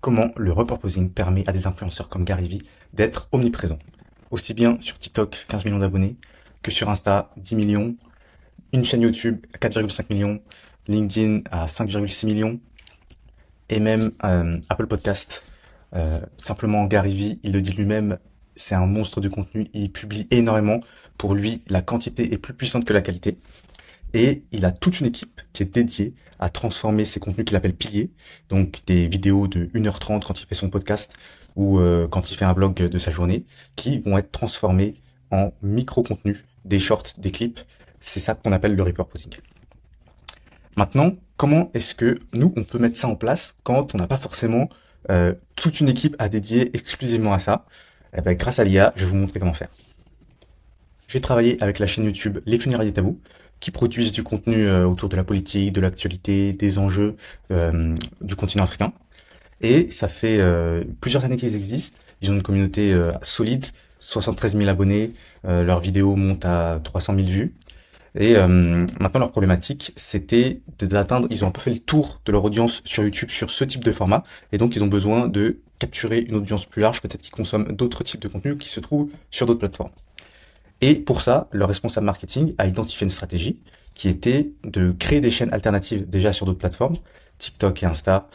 comment le repurposing permet à des influenceurs comme Gary Vee d'être omniprésents. Aussi bien sur TikTok, 15 millions d'abonnés, que sur Insta, 10 millions, une chaîne YouTube, 4,5 millions, LinkedIn à 5,6 millions, et même Apple Podcast. Simplement Gary Vee, il le dit lui-même, c'est un monstre de contenu, il publie énormément. Pour lui, la quantité est plus puissante que la qualité. Et il a toute une équipe qui est dédiée à transformer ces contenus qu'il appelle piliers, donc des vidéos de 1h30 quand il fait son podcast ou quand il fait un vlog de sa journée, qui vont être transformés en micro-contenus, des shorts, des clips. C'est ça qu'on appelle le repurposing. Maintenant, comment est-ce que nous, on peut mettre ça en place quand on n'a pas forcément toute une équipe à dédier exclusivement à ça? Eh ben, grâce à l'IA, je vais vous montrer comment faire. J'ai travaillé avec la chaîne YouTube Les Funérailles des Tabous, qui produisent du contenu autour de la politique, de l'actualité, des enjeux du continent africain. Et ça fait plusieurs années qu'ils existent. Ils ont une communauté solide, 73 000 abonnés, leurs vidéos montent à 300 000 vues. Et maintenant, leur problématique, c'était d'atteindre, ils ont un peu fait le tour de leur audience sur YouTube sur ce type de format. Et donc, ils ont besoin de capturer une audience plus large, peut-être qu'ils consomment d'autres types de contenus qui se trouvent sur d'autres plateformes. Et pour ça, le responsable marketing a identifié une stratégie qui était de créer des chaînes alternatives déjà sur d'autres plateformes, TikTok et Insta,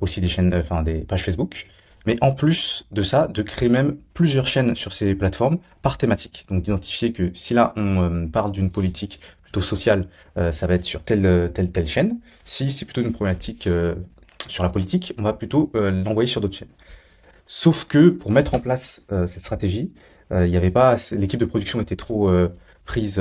aussi des chaînes, des pages Facebook. Mais en plus de ça, de créer même plusieurs chaînes sur ces plateformes par thématique. Donc d'identifier que si là on parle d'une politique plutôt sociale, ça va être sur telle chaîne. Si c'est plutôt une problématique sur la politique, on va plutôt l'envoyer sur d'autres chaînes. Sauf que pour mettre en place cette stratégie, il y avait pas, l'équipe de production était trop prise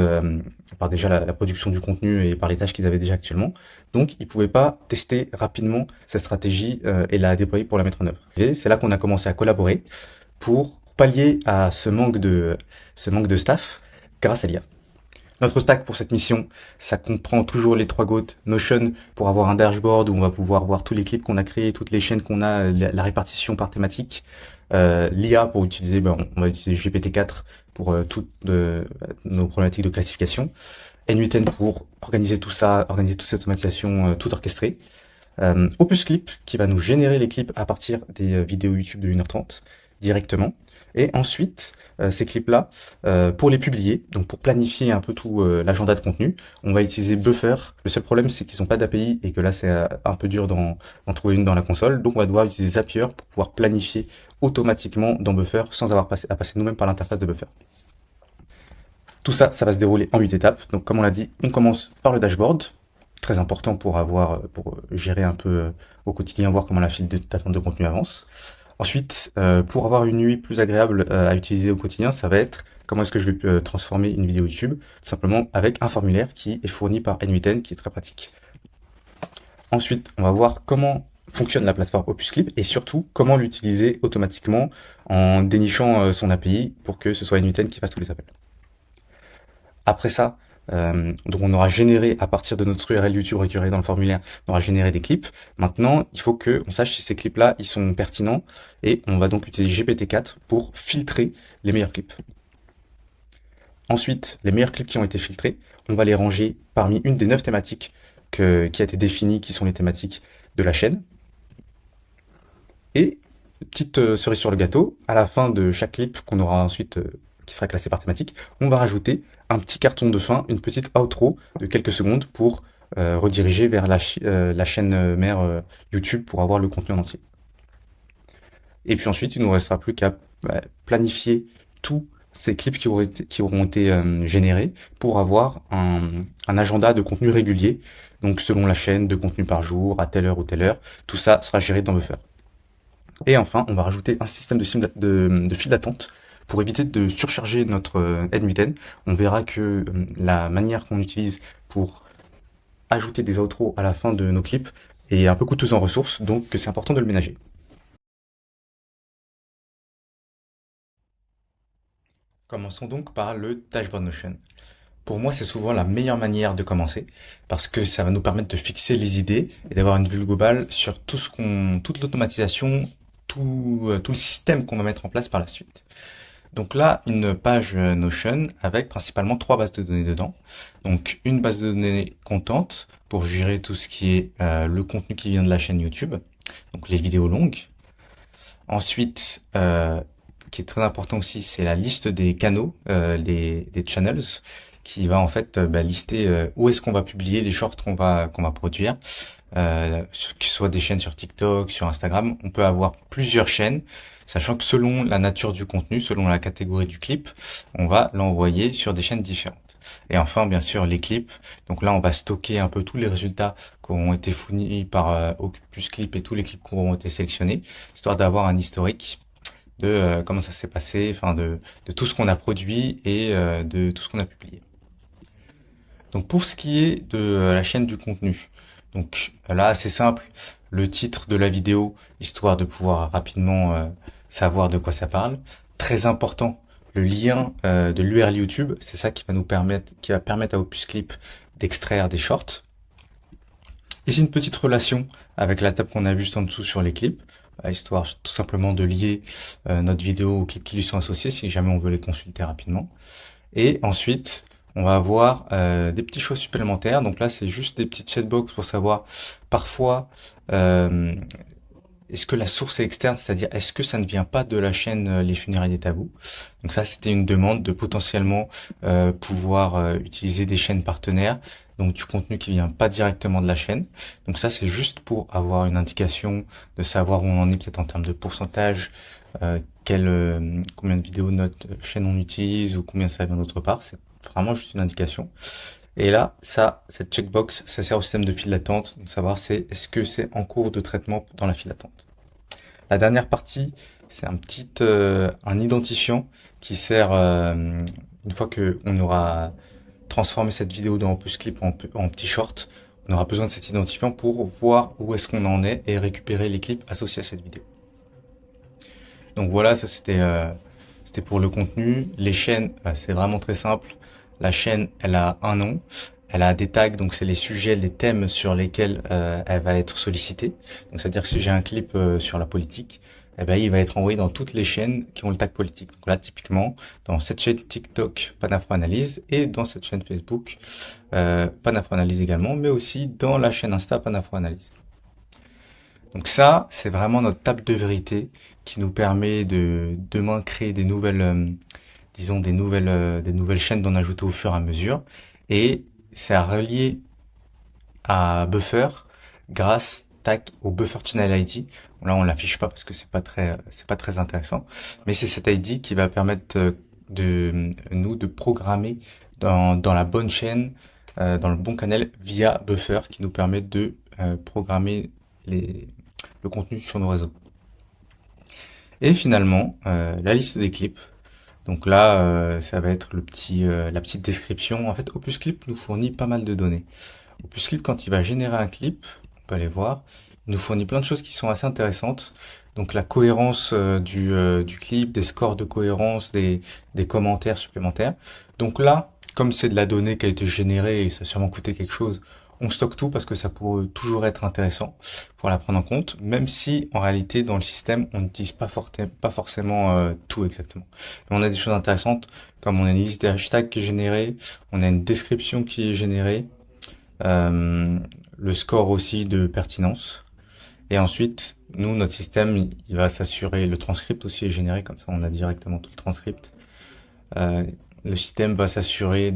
par déjà la production du contenu et par les tâches qu'ils avaient déjà actuellement. Donc, ils pouvaient pas tester rapidement cette stratégie et la déployer pour la mettre en œuvre. Et c'est là qu'on a commencé à collaborer pour pallier à ce manque de staff grâce à l'IA. Notre stack pour cette mission, ça comprend toujours les 3 GOAT, Notion pour avoir un dashboard où on va pouvoir voir tous les clips qu'on a créés, toutes les chaînes qu'on a, la répartition par thématique. L'IA pour utiliser, on va utiliser GPT-4 pour toutes nos problématiques de classification. N8N pour organiser tout ça, organiser toute cette automatisation, tout orchestré. Opus Clip qui va nous générer les clips à partir des vidéos YouTube de 1h30 directement. Et ensuite, ces clips-là, pour les publier, donc pour planifier un peu tout l'agenda de contenu, on va utiliser Buffer. Le seul problème, c'est qu'ils n'ont pas d'API et que là, c'est un peu dur d'en trouver une dans la console. Donc, on va devoir utiliser Zapier pour pouvoir planifier automatiquement dans Buffer sans avoir à passer nous-mêmes par l'interface de Buffer. Tout ça, ça va se dérouler en 8 étapes. Donc, comme on l'a dit, on commence par le dashboard, très important pour gérer un peu au quotidien, voir comment la file d'attente de contenu avance. Ensuite, pour avoir une UI plus agréable à utiliser au quotidien, ça va être comment est-ce que je vais transformer une vidéo YouTube, tout simplement avec un formulaire qui est fourni par N8N, qui est très pratique. Ensuite, on va voir comment fonctionne la plateforme Opus Clip et surtout comment l'utiliser automatiquement en dénichant son API pour que ce soit N8N qui fasse tous les appels. Après ça, donc on aura généré à partir de notre URL YouTube récupérée dans le formulaire, on aura généré des clips. Maintenant, il faut que on sache si ces clips-là, ils sont pertinents et on va donc utiliser GPT-4 pour filtrer les meilleurs clips. Ensuite, les meilleurs clips qui ont été filtrés, on va les ranger parmi une des 9 thématiques qui a été définie, qui sont les thématiques de la chaîne. Et petite cerise sur le gâteau, à la fin de chaque clip qu'on aura ensuite qui sera classé par thématique, on va rajouter un petit carton de fin, une petite outro de quelques secondes pour rediriger vers la chaîne mère YouTube pour avoir le contenu en entier. Et puis ensuite, il ne nous restera plus qu'à planifier tous ces clips qui auront été générés pour avoir un agenda de contenu régulier, donc selon la chaîne, de contenu par jour, à telle heure ou telle heure. Tout ça sera géré dans Buffer. Et enfin, on va rajouter un système de file d'attente pour éviter de surcharger notre N8N. On verra que la manière qu'on utilise pour ajouter des outros à la fin de nos clips est un peu coûteuse en ressources, donc c'est important de le ménager. Commençons donc par le dashboard Notion. Pour moi, c'est souvent la meilleure manière de commencer parce que ça va nous permettre de fixer les idées et d'avoir une vue globale sur toute l'automatisation, tout le système qu'on va mettre en place par la suite. Donc là, une page Notion avec principalement 3 bases de données dedans. Donc une base de données contente pour gérer tout ce qui est le contenu qui vient de la chaîne YouTube. donc les vidéos longues. Ensuite, qui est très important aussi, c'est la liste des canaux, des channels, qui va en fait lister où est-ce qu'on va publier les shorts qu'on va produire, que ce soit des chaînes sur TikTok, sur Instagram. On peut avoir plusieurs chaînes, sachant que selon la nature du contenu, selon la catégorie du clip, on va l'envoyer sur des chaînes différentes. Et enfin, bien sûr, les clips. Donc là, on va stocker un peu tous les résultats qui ont été fournis par Octopus Clip et tous les clips qui auront été sélectionnés, histoire d'avoir un historique de comment ça s'est passé, enfin de tout ce qu'on a produit et de tout ce qu'on a publié. Donc pour ce qui est de la chaîne du contenu, donc là c'est simple, le titre de la vidéo, histoire de pouvoir rapidement savoir de quoi ça parle. Très important, le lien de l'URL YouTube, c'est ça qui va permettre à Opus Clip d'extraire des shorts. Ici une petite relation avec la table qu'on a vue juste en dessous sur les clips, histoire tout simplement de lier notre vidéo aux clips qui lui sont associés si jamais on veut les consulter rapidement. Et ensuite, on va avoir des petites choses supplémentaires. Donc là, c'est juste des petites chatbox pour savoir parfois est-ce que la source est externe, c'est-à-dire est-ce que ça ne vient pas de la chaîne Les Funérailles des Tabous. Donc ça, c'était une demande de potentiellement pouvoir utiliser des chaînes partenaires, donc du contenu qui vient pas directement de la chaîne. Donc ça, c'est juste pour avoir une indication de savoir où on en est peut-être en termes de pourcentage, combien de vidéos notre chaîne on utilise ou combien ça vient d'autre part. C'est vraiment juste une indication. Et là, cette checkbox, ça sert au système de file d'attente, donc savoir est-ce que c'est en cours de traitement dans la file d'attente. La dernière partie, c'est un identifiant qui sert une fois que on aura transformé cette vidéo dans Opus Clip en petit short, on aura besoin de cet identifiant pour voir où est-ce qu'on en est et récupérer les clips associés à cette vidéo. Donc voilà, ça c'était pour le contenu. Les chaînes, c'est vraiment très simple. La chaîne, elle a un nom, elle a des tags, donc c'est les sujets, les thèmes sur lesquels elle va être sollicitée. Donc c'est-à-dire que si j'ai un clip sur la politique, eh ben il va être envoyé dans toutes les chaînes qui ont le tag politique. Donc là, typiquement, dans cette chaîne TikTok, Panafro-Analyse, et dans cette chaîne Facebook, Panafro-Analyse également, mais aussi dans la chaîne Insta Panafro-Analyse. Donc ça, c'est vraiment notre table de vérité qui nous permet de demain créer des nouvelles, des nouvelles chaînes d'en ajouter au fur et à mesure. Et c'est à relier à Buffer grâce au Buffer Channel ID. Là, on l'affiche pas parce que c'est pas très intéressant. Mais c'est cet ID qui va permettre de programmer dans la bonne chaîne, dans le bon canal via Buffer qui nous permet de programmer le contenu sur nos réseaux. Et finalement, la liste des clips. Donc là, ça va être la petite description. En fait, Opus Clip nous fournit pas mal de données. Opus Clip, quand il va générer un clip, on peut aller voir, il nous fournit plein de choses qui sont assez intéressantes. Donc la cohérence du clip, des scores de cohérence, des commentaires supplémentaires. Donc là, comme c'est de la donnée qui a été générée et ça a sûrement coûté quelque chose, on stocke tout parce que ça pourrait toujours être intéressant pour la prendre en compte, même si en réalité dans le système on n'utilise pas forcément tout exactement. Mais on a des choses intéressantes comme on a une liste des hashtags qui est générée, on a une description qui est générée, le score aussi de pertinence. Et ensuite, nous, notre système, il va s'assurer, le transcript aussi est généré, comme ça on a directement tout le transcript. Le système va s'assurer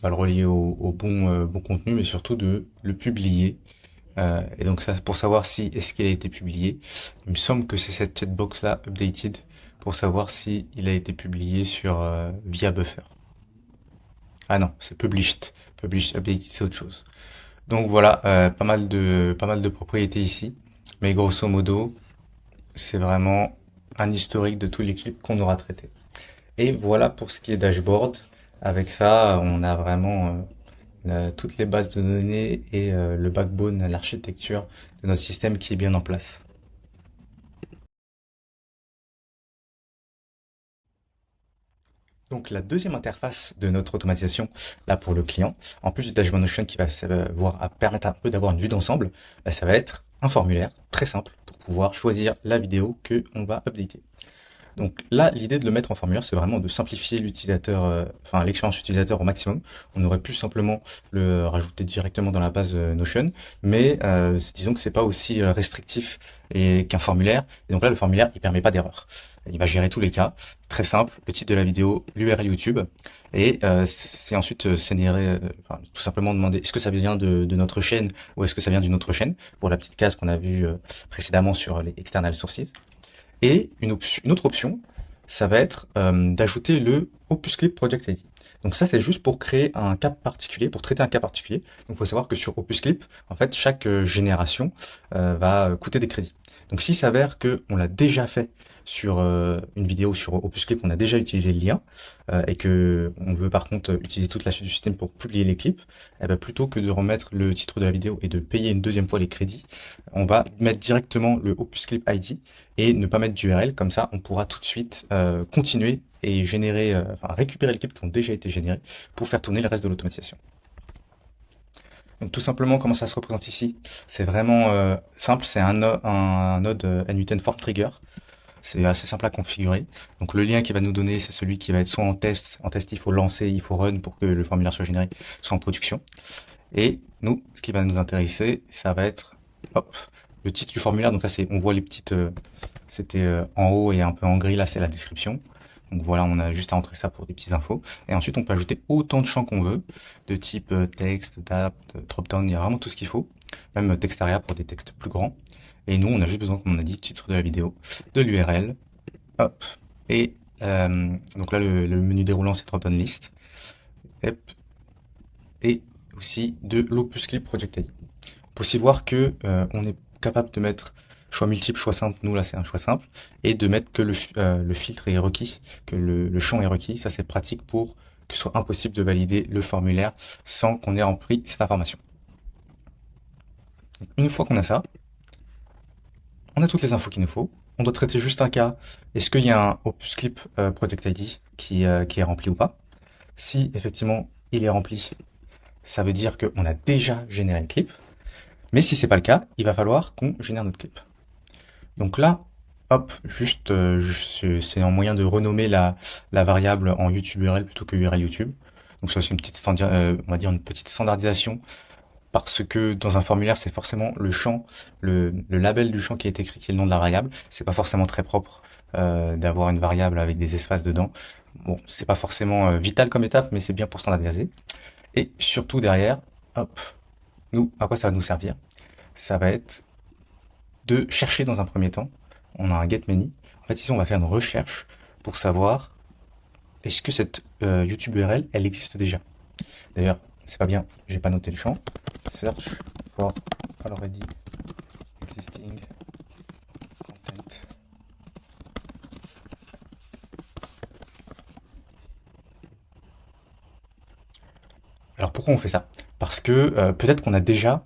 va le relier au bon contenu, mais surtout de le publier. Et donc ça, pour savoir si est-ce qu'il a été publié, il me semble que c'est cette checkbox là, updated, pour savoir si il a été publié via Buffer. Ah non, c'est published. Published, updated, c'est autre chose. Donc voilà, pas mal de propriétés ici, mais grosso modo, c'est vraiment un historique de tous les clips qu'on aura traités. Et voilà pour ce qui est dashboard. Avec ça, on a vraiment toutes les bases de données et le backbone, l'architecture de notre système qui est bien en place. Donc la deuxième interface de notre automatisation, là pour le client, en plus du Dashboard Notion qui va permettre un peu d'avoir une vue d'ensemble, ça va être un formulaire très simple pour pouvoir choisir la vidéo que on va updater. Donc là, l'idée de le mettre en formulaire, c'est vraiment de simplifier l'utilisateur, enfin l'expérience utilisateur au maximum. On aurait pu simplement le rajouter directement dans la base Notion, mais disons que c'est pas aussi restrictif qu'un formulaire. Et donc là, le formulaire, il permet pas d'erreur. Il va gérer tous les cas. Très simple, le titre de la vidéo, l'URL YouTube, et c'est ensuite enfin, tout simplement demander est-ce que ça vient de notre chaîne ou est-ce que ça vient d'une autre chaîne, pour la petite case qu'on a vue précédemment sur les external sources. Et une autre option, ça va être d'ajouter le Opusclip Project ID. Donc ça, c'est juste pour créer un cas particulier, pour traiter un cas particulier. Donc il faut savoir que sur Opusclip, en fait, chaque génération va coûter des crédits. Donc s'il s'avère que on l'a déjà fait sur une vidéo sur Opusclip, on a déjà utilisé le lien, et que on veut par contre utiliser toute la suite du système pour publier les clips, eh ben, plutôt que de remettre le titre de la vidéo et de payer une deuxième fois les crédits, on va mettre directement le Opusclip ID et ne pas mettre d'URL. Comme ça, on pourra tout de suite continuer et générer, enfin récupérer les clips qui ont déjà été générés pour faire tourner le reste de l'automatisation. Donc tout simplement, comment ça se représente ici? C'est vraiment simple, c'est un node n8n Form Trigger. C'est assez simple à configurer. Donc le lien qui va nous donner, c'est celui qui va être soit en test. En test, il faut lancer, il faut run pour que le formulaire soit généré, soit en production. Et nous, ce qui va nous intéresser, ça va être hop, le titre du formulaire. Donc là, on voit les petites, c'était en haut et un peu en gris. Là, c'est la description. Donc voilà, on a juste à entrer ça pour des petites infos. Et ensuite, on peut ajouter autant de champs qu'on veut, de type texte, date, dropdown, il y a vraiment tout ce qu'il faut. Même textaria pour des textes plus grands. Et nous, on a juste besoin, comme on a dit, titre de la vidéo, de l'URL, hop, et donc là, le menu déroulant, c'est dropdown list, hop, et aussi de l'Opusclip Project ID. On peut aussi voir que on est capable de mettre choix multiple, choix simple. Nous là, c'est un choix simple, et de mettre que le filtre est requis, que le champ est requis. Ça, c'est pratique pour que ce soit impossible de valider le formulaire sans qu'on ait rempli cette information. Donc, une fois qu'on a ça, on a toutes les infos qu'il nous faut. On doit traiter juste un cas. Est-ce qu'il y a un Opusclip Project ID qui est rempli ou pas? Si effectivement il est rempli, ça veut dire qu'on a déjà généré le clip. Mais si c'est pas le cas, il va falloir qu'on génère notre clip. Donc là, hop, juste c'est un moyen de renommer la variable en YouTube URL plutôt que URL YouTube. Donc c'est aussi une petite on va dire une petite standardisation, parce que dans un formulaire, c'est forcément le champ, le label du champ qui est écrit, qui est le nom de la variable. C'est pas forcément très propre d'avoir une variable avec des espaces dedans. Bon, c'est pas forcément vital comme étape, mais c'est bien pour standardiser. Et surtout derrière, hop, nous, à quoi ça va nous servir? Ça va être de chercher dans un premier temps. On a un get many. En fait, ici, on va faire une recherche pour savoir est-ce que cette YouTube URL, elle existe déjà. D'ailleurs, c'est pas bien, j'ai pas noté le champ. Search for already existing content. Alors pourquoi on fait ça? Parce que peut-être qu'on a déjà,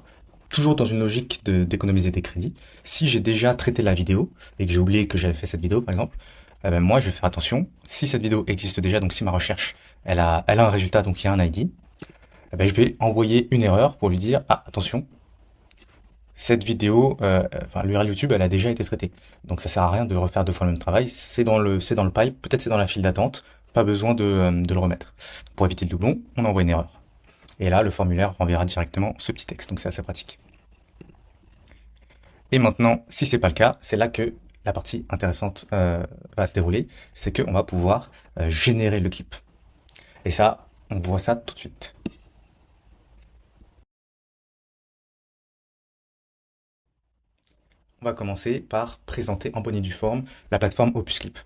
toujours dans une logique d'économiser des crédits, si j'ai déjà traité la vidéo et que j'ai oublié que j'avais fait cette vidéo par exemple, ben moi je vais faire attention. Si cette vidéo existe déjà, donc si ma recherche elle a un résultat, donc il y a un ID, eh ben, je vais envoyer une erreur pour lui dire ah attention, cette vidéo, enfin l'URL YouTube elle a déjà été traitée, donc ça sert à rien de refaire deux fois le même travail. C'est dans le pipe, peut-être c'est dans la file d'attente, pas besoin de le remettre. Pour éviter le doublon, on envoie une erreur. Et là, le formulaire renverra directement ce petit texte, donc c'est assez pratique. Et maintenant, si c'est pas le cas, c'est là que la partie intéressante va se dérouler, c'est qu'on va pouvoir générer le clip. Et ça, on voit ça tout de suite. On va commencer par présenter en bonne et due forme la plateforme Opusclip.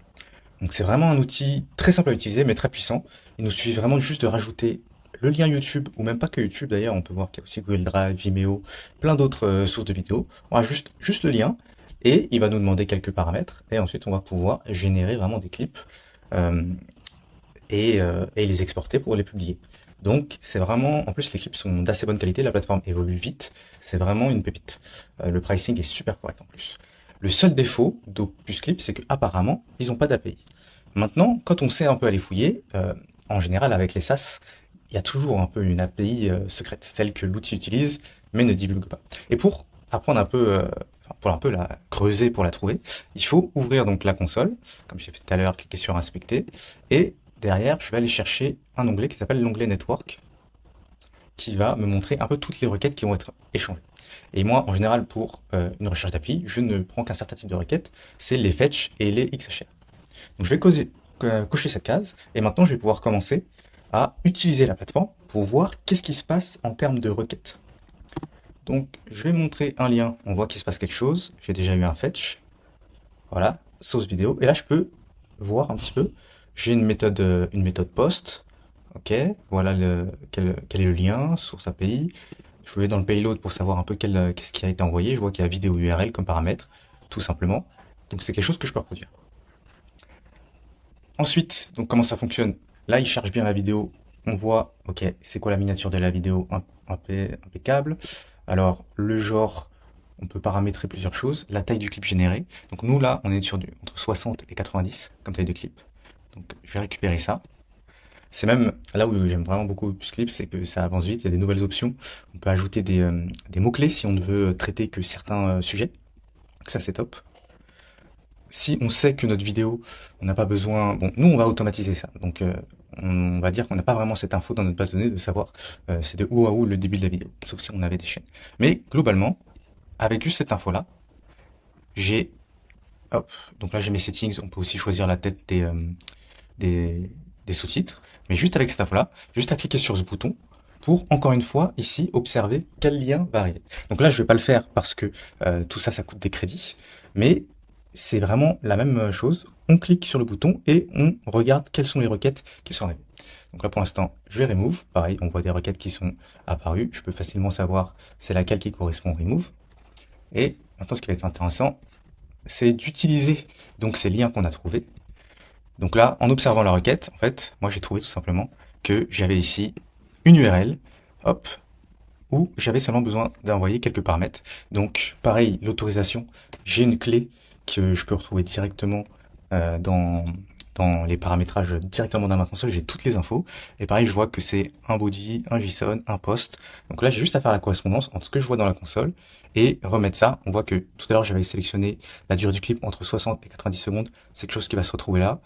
Donc c'est vraiment un outil très simple à utiliser, mais très puissant. Il nous suffit vraiment juste de rajouter le lien YouTube, ou même pas que YouTube d'ailleurs, on peut voir qu'il y a aussi Google Drive, Vimeo, plein d'autres sources de vidéos. On a juste le lien, et il va nous demander quelques paramètres, et ensuite on va pouvoir générer vraiment des clips, et les exporter pour les publier. Donc c'est vraiment, en plus les clips sont d'assez bonne qualité, la plateforme évolue vite, c'est vraiment une pépite. Le pricing est super correct en plus. Le seul défaut d'Opusclip, c'est que apparemment ils n'ont pas d'API. Maintenant, quand on sait un peu aller fouiller, en général avec les SaaS, il y a toujours un peu une API secrète, celle que l'outil utilise mais ne divulgue pas. Et pour apprendre un peu, pour un peu la creuser pour la trouver, il faut ouvrir donc la console, comme j'ai fait tout à l'heure, cliquer sur inspecter, et derrière, je vais aller chercher un onglet qui s'appelle l'onglet network, qui va me montrer un peu toutes les requêtes qui vont être échangées. Et moi, en général, pour une recherche d'API, je ne prends qu'un certain type de requêtes, c'est les fetch et les XHR. Donc je vais cocher cette case, et maintenant je vais pouvoir commencer à utiliser la plateforme pour voir qu'est-ce qui se passe en termes de requêtes. Donc je vais montrer un lien, on voit qu'il se passe quelque chose, j'ai déjà eu un fetch, voilà, source vidéo, et là je peux voir un petit peu, j'ai une méthode post, ok, voilà quel est le lien, source API, je vais dans le payload pour savoir un peu qu'est-ce qui a été envoyé, je vois qu'il y a vidéo URL comme paramètre, tout simplement, donc c'est quelque chose que je peux reproduire. Ensuite, donc comment ça fonctionne? Là, il charge bien la vidéo. On voit, ok, c'est quoi la miniature de la vidéo? Impeccable. Alors, le genre, on peut paramétrer plusieurs choses. La taille du clip généré. Donc nous, là, on est sur entre 60 et 90 comme taille de clip. Donc, je vais récupérer ça. C'est même là où j'aime vraiment beaucoup Opus Clip, c'est que ça avance vite. Il y a des nouvelles options. On peut ajouter des mots-clés si on ne veut traiter que certains sujets. Donc ça, c'est top. Si on sait que notre vidéo, on n'a pas besoin... Bon, nous, on va automatiser ça. Donc, on va dire qu'on n'a pas vraiment cette info dans notre base de données de savoir c'est de où à où le début de la vidéo, sauf si on avait des chaînes. Mais globalement, avec juste cette info-là, j'ai... Hop, donc là, j'ai mes settings. On peut aussi choisir la tête des sous-titres. Mais juste avec cette info-là, juste à cliquer sur ce bouton pour, encore une fois, ici, observer quel lien va arriver. Donc là, je vais pas le faire parce que tout ça, ça coûte des crédits. Mais c'est vraiment la même chose. On clique sur le bouton et on regarde quelles sont les requêtes qui sont arrivées. Donc là, pour l'instant, je vais remove. Pareil, on voit des requêtes qui sont apparues. Je peux facilement savoir c'est laquelle qui correspond au remove. Et maintenant, ce qui va être intéressant, c'est d'utiliser donc ces liens qu'on a trouvés. Donc là, en observant la requête, en fait, moi, j'ai trouvé tout simplement que j'avais ici une URL, hop, où j'avais seulement besoin d'envoyer quelques paramètres. Donc, pareil, l'autorisation, j'ai une clé que je peux retrouver directement dans les paramétrages, directement dans ma console, j'ai toutes les infos. Et pareil, je vois que c'est un body, un JSON, un post. Donc là, j'ai juste à faire la correspondance entre ce que je vois dans la console et remettre ça. On voit que tout à l'heure, j'avais sélectionné la durée du clip entre 60 et 90 secondes. C'est quelque chose qui va se retrouver là.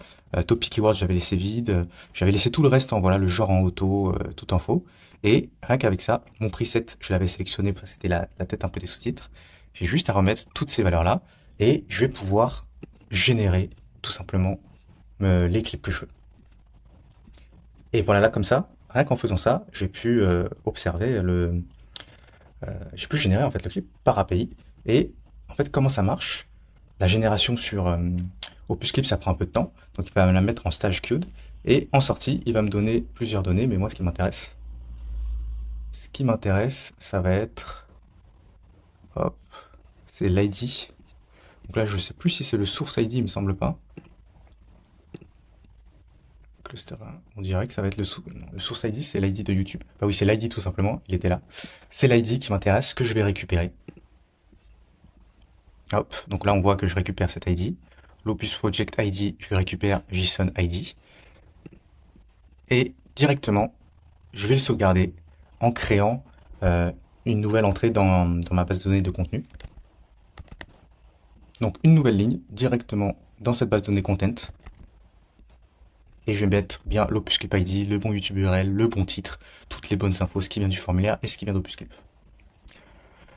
Topic keyword, j'avais laissé vide. J'avais laissé tout le reste en voilà, le genre en auto, toute info. Et rien qu'avec ça, mon preset, je l'avais sélectionné parce que c'était la tête un peu des sous-titres. J'ai juste à remettre toutes ces valeurs-là et je vais pouvoir générer tout simplement les clips que je veux. Et voilà, là comme ça, rien qu'en faisant ça, j'ai pu observer j'ai pu générer en fait le clip par API. Et en fait, comment ça marche? La génération sur Opus Clip, ça prend un peu de temps, donc il va me la mettre en stage queued. Et en sortie, il va me donner plusieurs données, mais moi, ce qui m'intéresse, ça va être, hop, c'est l'ID. Donc là, je sais plus si c'est le source ID, il me semble pas. Cluster 1, on dirait que ça va être le source ID, c'est l'ID de YouTube. Bah oui, c'est l'ID tout simplement, il était là. C'est l'ID qui m'intéresse, que je vais récupérer. Hop, donc là on voit que je récupère cet ID. L'Opus Project ID, je récupère JSON ID. Et directement, je vais le sauvegarder en créant une nouvelle entrée dans ma base de données de contenu. Donc une nouvelle ligne directement dans cette base de données content. Et je vais mettre bien l'Opus Clip ID, le bon YouTube URL, le bon titre, toutes les bonnes infos, ce qui vient du formulaire et ce qui vient d'Opus Clip.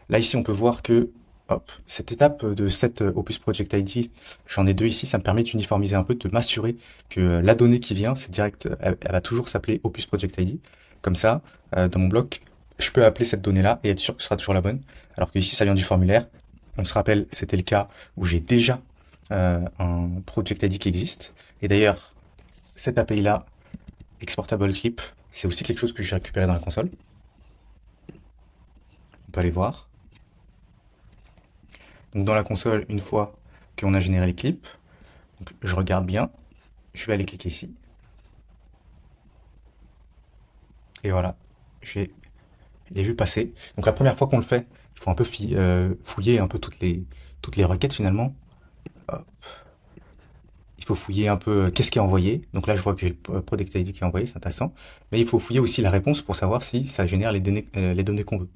Là ici on peut voir que hop, cette étape de cette Opus Project ID, j'en ai deux ici, ça me permet d'uniformiser un peu, de m'assurer que la donnée qui vient, c'est direct, elle va toujours s'appeler Opus Project ID. Comme ça, dans mon bloc, je peux appeler cette donnée-là et être sûr que ce sera toujours la bonne. Alors que ici, ça vient du formulaire. On se rappelle, c'était le cas où j'ai déjà un Project ID qui existe. Et d'ailleurs, cette API-là, Exportable Clip, c'est aussi quelque chose que j'ai récupéré dans la console. On peut aller voir. Donc dans la console, une fois qu'on a généré les clips, donc je regarde bien, je vais aller cliquer ici. Et voilà, j'ai les vues passer. Donc la première fois qu'on le fait, il faut un peu fouiller un peu toutes les requêtes finalement. Hop. Il faut fouiller un peu qu'est-ce qui est envoyé. Donc là, je vois que j'ai le Product ID qui est envoyé, c'est intéressant. Mais il faut fouiller aussi la réponse pour savoir si ça génère les données qu'on veut.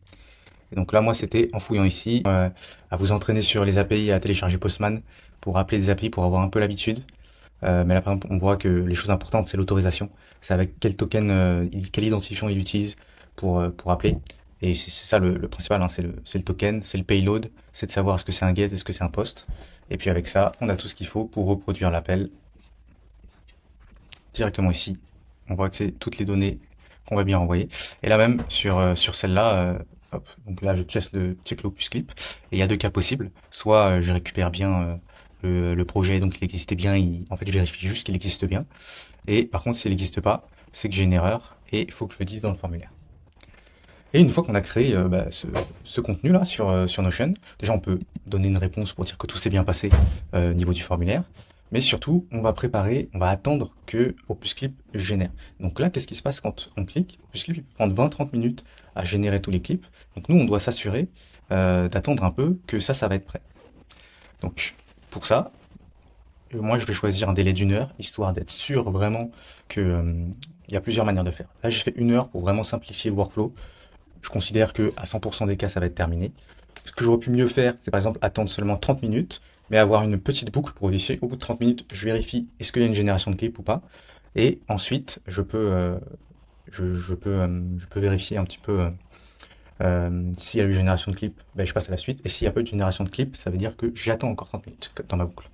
Et donc là, moi, c'était en fouillant ici, à vous entraîner sur les API, à télécharger Postman pour appeler des API pour avoir un peu l'habitude. Mais là, par exemple, on voit que les choses importantes, c'est l'autorisation. C'est avec quel token, quel identifiant il utilise pour appeler. Et c'est ça le principal, hein, c'est le token, c'est le payload, c'est de savoir est-ce que c'est un get, est-ce que c'est un post. Et puis avec ça, on a tout ce qu'il faut pour reproduire l'appel directement ici. On voit que c'est toutes les données qu'on va bien envoyer. Et là même, sur celle-là, hop, donc là, je check l'opus clip. Et il y a deux cas possibles. Soit je récupère bien le projet, donc il existait bien, en fait je vérifie juste qu'il existe bien. Et par contre, s'il n'existe pas, c'est que j'ai une erreur et il faut que je le dise dans le formulaire. Et une fois qu'on a créé ce contenu-là sur Notion, déjà on peut donner une réponse pour dire que tout s'est bien passé au niveau du formulaire. Mais surtout, on va préparer, on va attendre que OpusClip génère. Donc là, qu'est-ce qui se passe quand on clique? OpusClip il peut prendre 20-30 minutes à générer tous les clips. Donc nous, on doit s'assurer d'attendre un peu que ça va être prêt. Donc pour ça, moi je vais choisir un délai d'1 heure, histoire d'être sûr vraiment que il y a plusieurs manières de faire. Là, j'ai fait 1 heure pour vraiment simplifier le workflow. Je considère que à 100% des cas, ça va être terminé. Ce que j'aurais pu mieux faire, c'est par exemple attendre seulement 30 minutes, mais avoir une petite boucle pour vérifier. Au bout de 30 minutes, je vérifie est-ce qu'il y a une génération de clips ou pas. Et ensuite, je peux vérifier un petit peu s'il y a eu une génération de clips, ben, je passe à la suite. Et s'il n'y a pas eu de génération de clips, ça veut dire que j'attends encore 30 minutes dans ma boucle.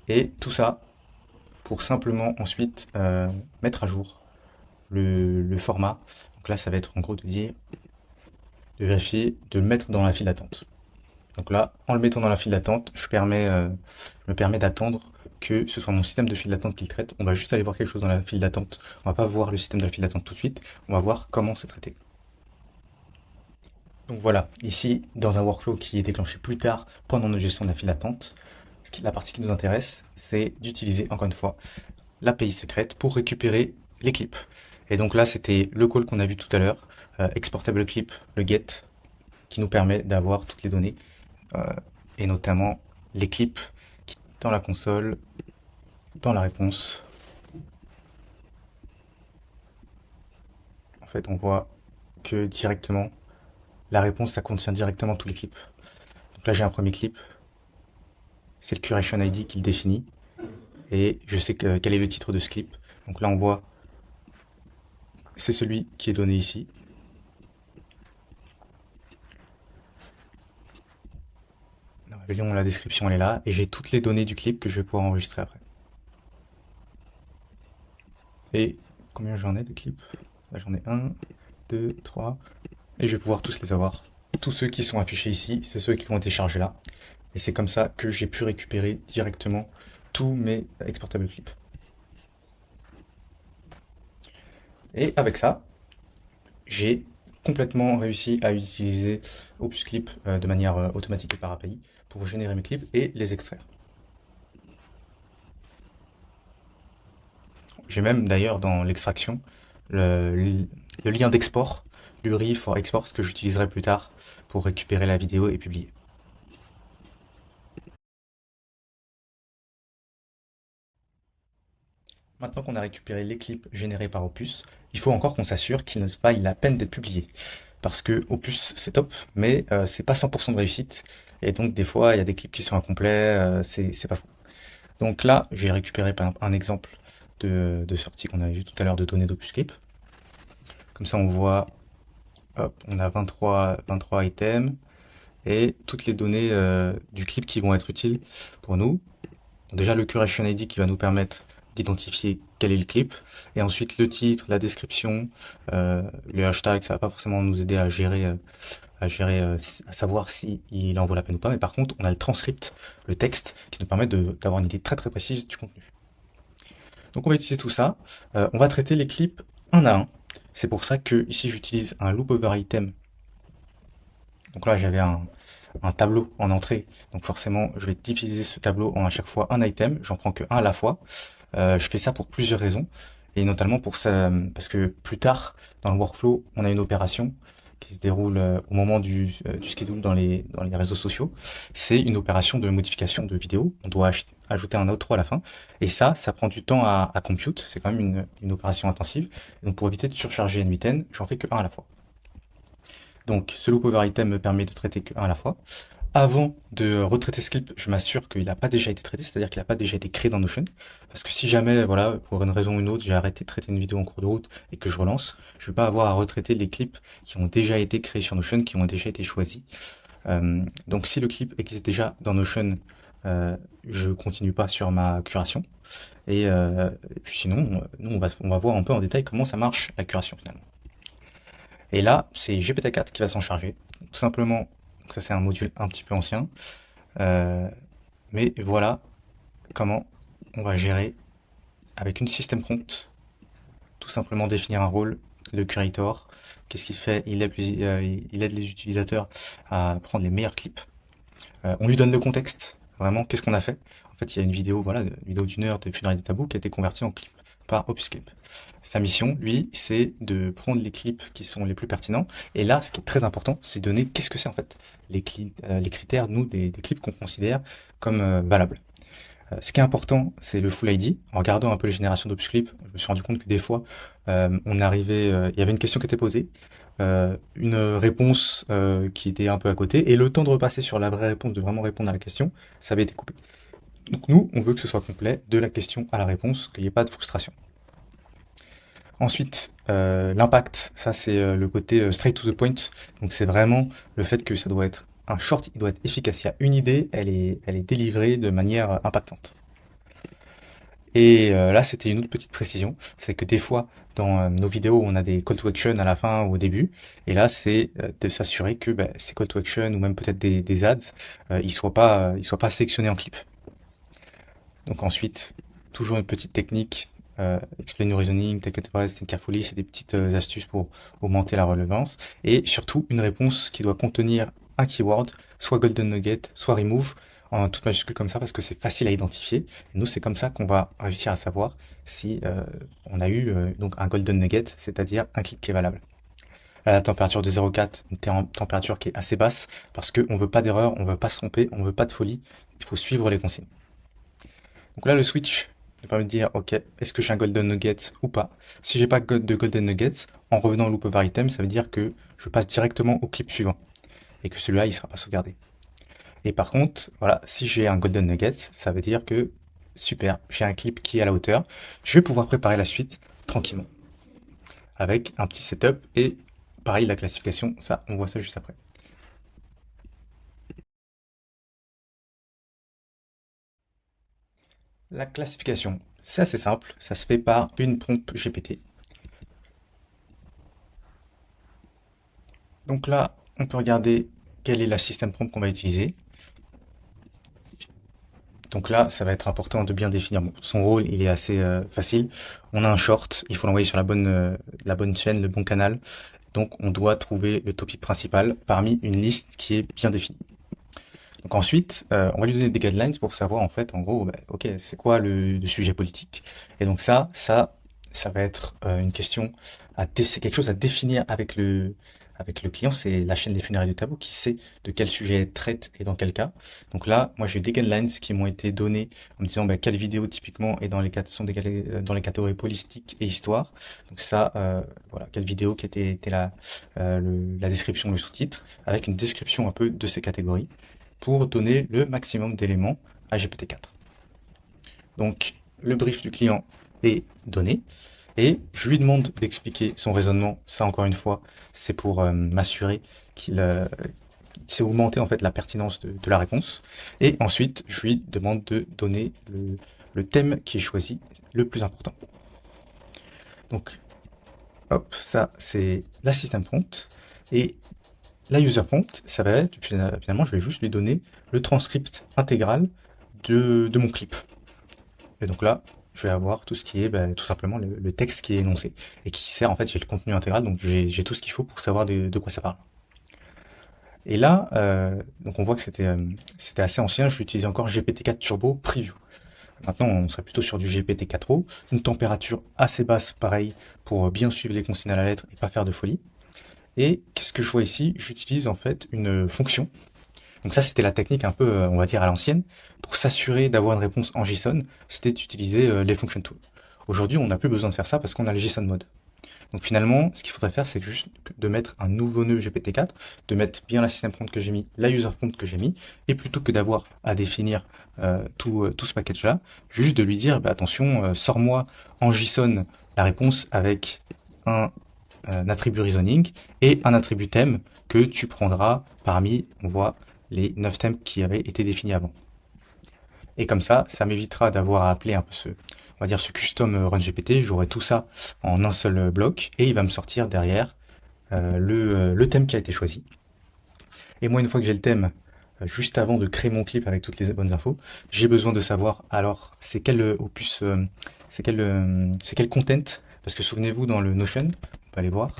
Et tout ça pour simplement ensuite mettre à jour le format. Donc là, ça va être en gros de vérifier, de le mettre dans la file d'attente. Donc là, en le mettant dans la file d'attente, je me permets d'attendre que ce soit mon système de file d'attente qui le traite. On va juste aller voir quelque chose dans la file d'attente. On va pas voir le système de la file d'attente tout de suite. On va voir comment c'est traité. Donc voilà, ici, dans un workflow qui est déclenché plus tard pendant notre gestion de la file d'attente, la partie qui nous intéresse, c'est d'utiliser, encore une fois, l'API secrète pour récupérer les clips. Et donc là, c'était le call qu'on a vu tout à l'heure, exportable clip, le get, qui nous permet d'avoir toutes les données, et notamment les clips dans la console, dans la réponse. En fait, on voit que directement, la réponse, ça contient directement tous les clips. Donc là, j'ai un premier clip, c'est le Curation ID qui le définit, et je sais quel est le titre de ce clip. Donc là, on voit, c'est celui qui est donné ici. La description elle est là, et j'ai toutes les données du clip que je vais pouvoir enregistrer après. Et combien j'en ai de clips? Là, j'en ai 1, 2, 3, et je vais pouvoir tous les avoir. Tous ceux qui sont affichés ici, c'est ceux qui ont été chargés là. Et c'est comme ça que j'ai pu récupérer directement tous mes exportables clips. Et avec ça, j'ai complètement réussi à utiliser OpusClip de manière automatique et par API pour générer mes clips et les extraire. J'ai même d'ailleurs dans l'extraction le lien d'export, l'URI for export, ce que j'utiliserai plus tard pour récupérer la vidéo et publier. Maintenant qu'on a récupéré les clips générés par Opus, il faut encore qu'on s'assure qu'ils ne valent la peine d'être publiés. Parce que Opus c'est top, mais c'est pas 100% de réussite. Et donc des fois il y a des clips qui sont incomplets, c'est pas fou. Donc là j'ai récupéré par exemple un exemple de sortie qu'on avait vu tout à l'heure de données d'Opus Clip. Comme ça on voit, hop, on a 23 items et toutes les données du clip qui vont être utiles pour nous. Déjà le Curation ID qui va nous permettre d'identifier quel est le clip, et ensuite le titre, la description, le hashtag, ça va pas forcément nous aider à gérer, à savoir si il en vaut la peine ou pas, mais par contre on a le transcript, le texte, qui nous permet d'avoir une idée très très précise du contenu. Donc on va utiliser tout ça, on va traiter les clips un à un. C'est pour ça que ici j'utilise un loop over item. Donc là j'avais un tableau en entrée, donc forcément je vais diviser ce tableau en à chaque fois un item, j'en prends que un à la fois. Je fais ça pour plusieurs raisons, et notamment pour ça, parce que plus tard dans le workflow, on a une opération qui se déroule au moment du schedule dans les réseaux sociaux. C'est une opération de modification de vidéo. On doit ajouter un outro à la fin, et ça prend du temps à compute. C'est quand même une opération intensive. Donc pour éviter de surcharger N8N, j'en fais que un à la fois. Donc ce loop over item me permet de traiter qu'un à la fois. Avant de retraiter ce clip, je m'assure qu'il n'a pas déjà été traité, c'est-à-dire qu'il n'a pas déjà été créé dans Notion. Parce que si jamais, voilà, pour une raison ou une autre, j'ai arrêté de traiter une vidéo en cours de route et que je relance, je vais pas avoir à retraiter les clips qui ont déjà été créés sur Notion, qui ont déjà été choisis. Donc si le clip existe déjà dans Notion, je continue pas sur ma curation. Et sinon, nous on va voir un peu en détail comment ça marche la curation finalement. Et là, c'est GPT-4 qui va s'en charger. Tout simplement, ça c'est un module un petit peu ancien. Mais voilà comment on va gérer avec une système prompt. Tout simplement définir un rôle, le curator. Qu'est-ce qu'il fait? Il aide les utilisateurs à prendre les meilleurs clips. On lui donne le contexte. Vraiment, qu'est-ce qu'on a fait? En fait, il y a une vidéo, voilà, une vidéo d'une heure de Funérailles des Tabous qui a été convertie en clip par Opusclip. Sa mission, lui, c'est de prendre les clips qui sont les plus pertinents. Et là, ce qui est très important, c'est donner qu'est-ce que c'est en fait les critères, nous, des clips qu'on considère comme valables. Ce qui est important, c'est le Full ID. En regardant un peu les générations d'Opusclip, je me suis rendu compte que des fois, on arrivait, il y avait une question qui était posée, une réponse qui était un peu à côté, et le temps de repasser sur la vraie réponse, de vraiment répondre à la question, ça avait été coupé. Donc nous, on veut que ce soit complet, de la question à la réponse, qu'il n'y ait pas de frustration. Ensuite, l'impact, ça c'est le côté straight to the point. Donc c'est vraiment le fait que ça doit être un short, il doit être efficace. Il y a une idée, elle est délivrée de manière impactante. Et là, c'était une autre petite précision, c'est que des fois, dans nos vidéos, on a des call to action à la fin ou au début, et là, c'est de s'assurer que ces call to action ou même peut-être des ads, ils soient pas sélectionnés en clip. Donc ensuite, toujours une petite technique, explain your reasoning, take advice, think carefully, c'est des petites astuces pour augmenter la relevance, et surtout une réponse qui doit contenir un keyword, soit golden nugget, soit remove, en toute majuscule comme ça, parce que c'est facile à identifier. Et nous, c'est comme ça qu'on va réussir à savoir si on a eu donc un golden nugget, c'est-à-dire un clip qui est valable. Là, la température de 0,4, une température qui est assez basse, parce qu'on veut pas d'erreur, on veut pas se tromper, on veut pas de folie, il faut suivre les consignes. Donc là, le switch me permet de dire, ok, est-ce que j'ai un golden nugget ou pas? Si j'ai pas de golden nuggets, en revenant au loop over item, ça veut dire que je passe directement au clip suivant, et que celui-là, il sera pas sauvegardé. Et par contre, voilà, si j'ai un golden nugget, ça veut dire que, super, j'ai un clip qui est à la hauteur, je vais pouvoir préparer la suite tranquillement. Avec un petit setup et pareil, la classification, ça, on voit ça juste après. La classification, c'est assez simple, ça se fait par une prompt GPT. Donc là, on peut regarder quelle est la système prompt qu'on va utiliser. Donc là, ça va être important de bien définir. Bon, son rôle, il est assez facile. On a un short, il faut l'envoyer sur la bonne chaîne, le bon canal. Donc on doit trouver le topic principal parmi une liste qui est bien définie. Donc ensuite, on va lui donner des guidelines pour savoir en fait, en gros, ok, c'est quoi le sujet politique. Et donc ça va être une question c'est quelque chose à définir avec le client. C'est la chaîne des Funérailles du Tabou qui sait de quel sujet elle traite et dans quel cas. Donc là, moi j'ai des guidelines qui m'ont été données en me disant quelle vidéo typiquement est dans les dans les catégories politique et histoire. Donc ça, voilà, quelle vidéo qui était la description, le sous-titre, avec une description un peu de ces catégories, pour donner le maximum d'éléments à GPT-4. Donc, le brief du client est donné, et je lui demande d'expliquer son raisonnement. Ça, encore une fois, c'est pour m'assurer qu'il c'est augmenter en fait la pertinence de la réponse. Et ensuite, je lui demande de donner le thème qui est choisi, le plus important. Donc, hop, ça, c'est la system prompt. Et la user prompt, ça va être, finalement, je vais juste lui donner le transcript intégral de mon clip. Et donc là, je vais avoir tout ce qui est tout simplement le texte qui est énoncé et qui sert, en fait, j'ai le contenu intégral, donc j'ai tout ce qu'il faut pour savoir de quoi ça parle. Et là, donc on voit que c'était assez ancien, je l'utilise encore GPT-4 Turbo Preview. Maintenant, on serait plutôt sur du GPT-4o, une température assez basse, pareil, pour bien suivre les consignes à la lettre et pas faire de folie. Et qu'est-ce que je vois ici? J'utilise en fait une fonction. Donc ça, c'était la technique un peu, on va dire, à l'ancienne. Pour s'assurer d'avoir une réponse en JSON, c'était d'utiliser les function tools. Aujourd'hui, on n'a plus besoin de faire ça parce qu'on a le JSON mode. Donc finalement, ce qu'il faudrait faire, c'est juste de mettre un nouveau nœud GPT-4, de mettre bien la system prompt que j'ai mis, la user prompt que j'ai mis, et plutôt que d'avoir à définir tout ce package-là, juste de lui dire, bah, attention, sors-moi en JSON la réponse avec un attribut reasoning et un attribut thème que tu prendras parmi, on voit, les 9 thèmes qui avaient été définis avant. Et comme ça m'évitera d'avoir à appeler un peu on va dire ce custom run GPT. J'aurai tout ça en un seul bloc et il va me sortir derrière le thème qui a été choisi. Et moi, une fois que j'ai le thème, juste avant de créer mon clip avec toutes les bonnes infos, j'ai besoin de savoir alors c'est quel opus, c'est quel content. Parce que souvenez-vous, dans le Notion, on peut aller voir.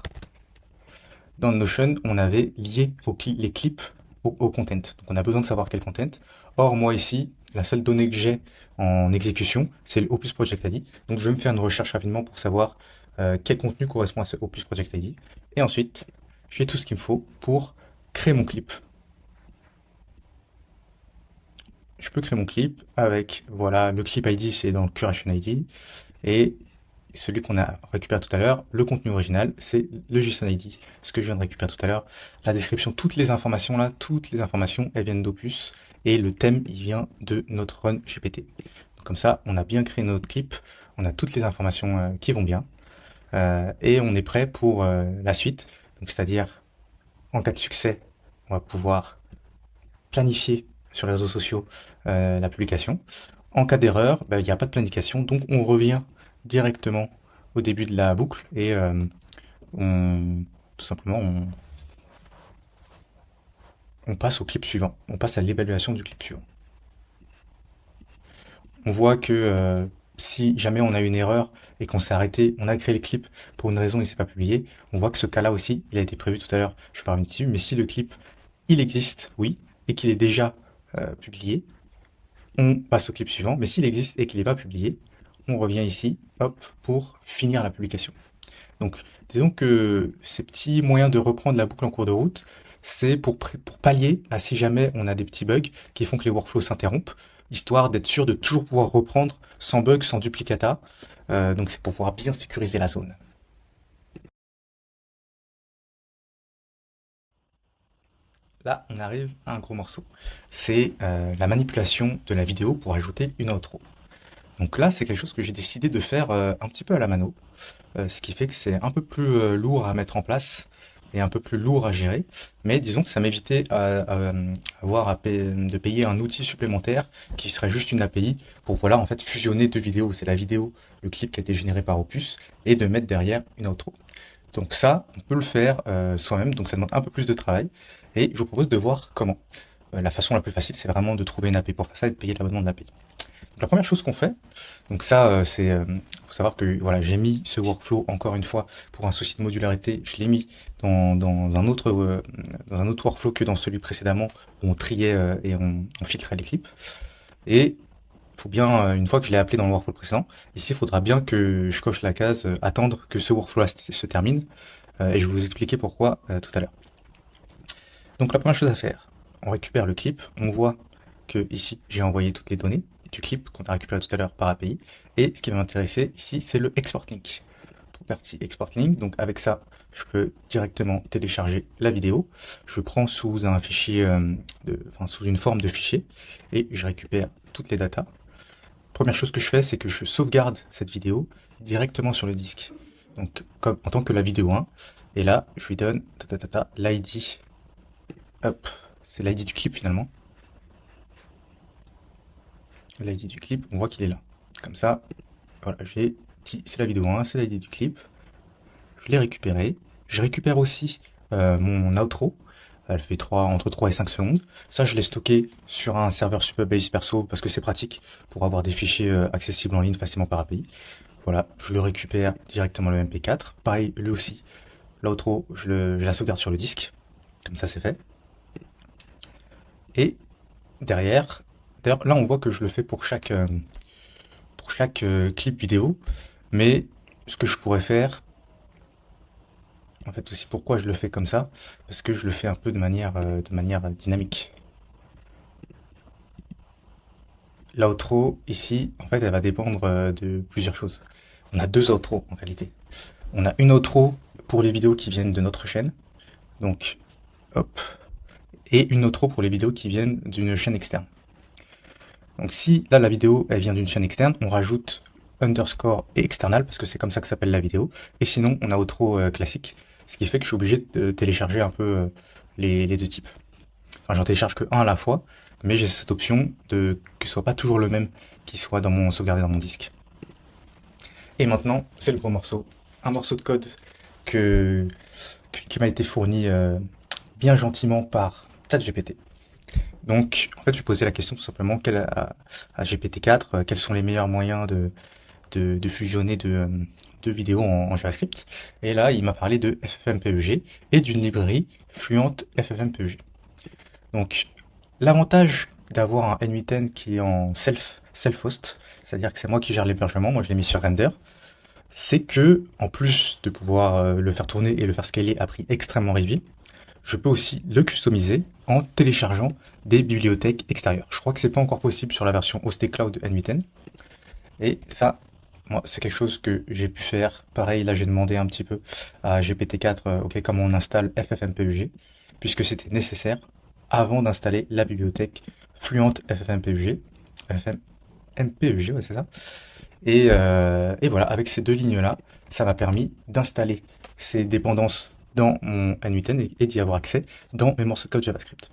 Dans le Notion, on avait lié les clips au content. Donc on a besoin de savoir quel content. Or, moi ici, la seule donnée que j'ai en exécution, c'est le Opus Project ID. Donc je vais me faire une recherche rapidement pour savoir quel contenu correspond à ce Opus Project ID. Et ensuite, j'ai tout ce qu'il me faut pour créer mon clip. Je peux créer mon clip avec, voilà, le clip ID, c'est dans le Curation ID. Et celui qu'on a récupéré tout à l'heure, le contenu original, c'est le JSON ID, ce que je viens de récupérer tout à l'heure. La description, toutes les informations là, toutes les informations, elles viennent d'Opus, et le thème, il vient de notre run GPT. Donc, comme ça, on a bien créé notre clip, on a toutes les informations qui vont bien, et on est prêt pour la suite. Donc, c'est-à-dire, en cas de succès, on va pouvoir planifier sur les réseaux sociaux la publication. En cas d'erreur, il n'y a pas de planification, donc on revient directement au début de la boucle et tout simplement on passe au clip suivant, on passe à l'évaluation du clip suivant. On voit que si jamais on a une erreur et qu'on s'est arrêté, on a créé le clip pour une raison il s'est pas publié, on voit que ce cas-là aussi, il a été prévu tout à l'heure, je vais revenir dessus, mais si le clip il existe, oui, et qu'il est déjà publié, on passe au clip suivant, mais s'il existe et qu'il n'est pas publié, on revient ici, hop, pour finir la publication. Donc, disons que ces petits moyens de reprendre la boucle en cours de route, c'est pour pallier à si jamais on a des petits bugs qui font que les workflows s'interrompent, histoire d'être sûr de toujours pouvoir reprendre sans bug, sans duplicata. Donc, c'est pour pouvoir bien sécuriser la zone. Là, on arrive à un gros morceau. C'est la manipulation de la vidéo pour ajouter une outro. Donc là, c'est quelque chose que j'ai décidé de faire un petit peu à la mano, ce qui fait que c'est un peu plus lourd à mettre en place et un peu plus lourd à gérer. Mais disons que ça m'évitait de payer un outil supplémentaire qui serait juste une API pour voilà en fait fusionner deux vidéos. C'est la vidéo, le clip qui a été généré par Opus et de mettre derrière une outro. Donc ça, on peut le faire soi-même, donc ça demande un peu plus de travail. Et je vous propose de voir comment. La façon la plus facile, c'est vraiment de trouver une API pour faire ça et de payer l'abonnement de l'API. La première chose qu'on fait, donc ça, faut savoir que voilà, j'ai mis ce workflow encore une fois pour un souci de modularité, je l'ai mis dans un autre workflow que dans celui précédemment où on triait et on filtrait les clips. Et faut bien, une fois que je l'ai appelé dans le workflow précédent, ici il faudra bien que je coche la case attendre que ce workflow se termine. Et je vais vous expliquer pourquoi tout à l'heure. Donc la première chose à faire, on récupère le clip, on voit que ici j'ai envoyé toutes les données du clip qu'on a récupéré tout à l'heure par API. Et ce qui va m'intéresser ici, c'est le export link. Property export link. Donc avec ça, je peux directement télécharger la vidéo. Je prends sous un fichier, sous une forme de fichier, et je récupère toutes les datas. Première chose que je fais, c'est que je sauvegarde cette vidéo directement sur le disque. Donc comme en tant que la vidéo 1. Et là, je lui donne l'ID. Hop, c'est l'ID du clip finalement. L'ID du clip, on voit qu'il est là. Comme ça, voilà, c'est la vidéo 1, c'est l'ID du clip. Je l'ai récupéré. Je récupère aussi mon outro. Elle fait entre 3 et 5 secondes. Ça, je l'ai stocké sur un serveur Supabase perso parce que c'est pratique pour avoir des fichiers accessibles en ligne facilement par API. Voilà, je le récupère directement le MP4. Pareil, lui aussi. L'outro, je la sauvegarde sur le disque. Comme ça, c'est fait. Et derrière, d'ailleurs, là, on voit que je le fais pour chaque clip vidéo. Mais ce que je pourrais faire, en fait aussi pourquoi je le fais comme ça, parce que je le fais un peu de manière dynamique. L'outro ici, en fait, elle va dépendre de plusieurs choses. On a deux outros en réalité. On a une outro pour les vidéos qui viennent de notre chaîne. Donc, hop. Et une outro pour les vidéos qui viennent d'une chaîne externe. Donc si là la vidéo elle vient d'une chaîne externe, on rajoute underscore et external parce que c'est comme ça que s'appelle la vidéo. Et sinon on a outro classique, ce qui fait que je suis obligé de télécharger un peu les deux types. Enfin j'en télécharge que un à la fois, mais j'ai cette option de que ce soit pas toujours le même qui soit dans mon sauvegardé dans mon disque. Et maintenant c'est le gros morceau, un morceau de code qui m'a été fourni bien gentiment par ChatGPT. Donc, en fait, je vais poser la question tout simplement à GPT-4, quels sont les meilleurs moyens de fusionner deux vidéos en JavaScript. Et là, il m'a parlé de FFmpeg et d'une librairie fluente FFmpeg. Donc, l'avantage d'avoir un N8N qui est en self-host, c'est-à-dire que c'est moi qui gère l'hébergement, moi je l'ai mis sur Render, c'est que, en plus de pouvoir le faire tourner et le faire scaler à prix extrêmement réduit, je peux aussi le customiser en téléchargeant des bibliothèques extérieures. Je crois que c'est pas encore possible sur la version hostée cloud de N8N. Et ça, moi, c'est quelque chose que j'ai pu faire. Pareil, là, j'ai demandé un petit peu à GPT-4, ok, comment on installe FFmpeg, puisque c'était nécessaire avant d'installer la bibliothèque fluente FFmpeg. FFmpeg, ouais, c'est ça. Et voilà, avec ces deux lignes-là, ça m'a permis d'installer ces dépendances dans mon N8N et d'y avoir accès dans mes morceaux de code JavaScript.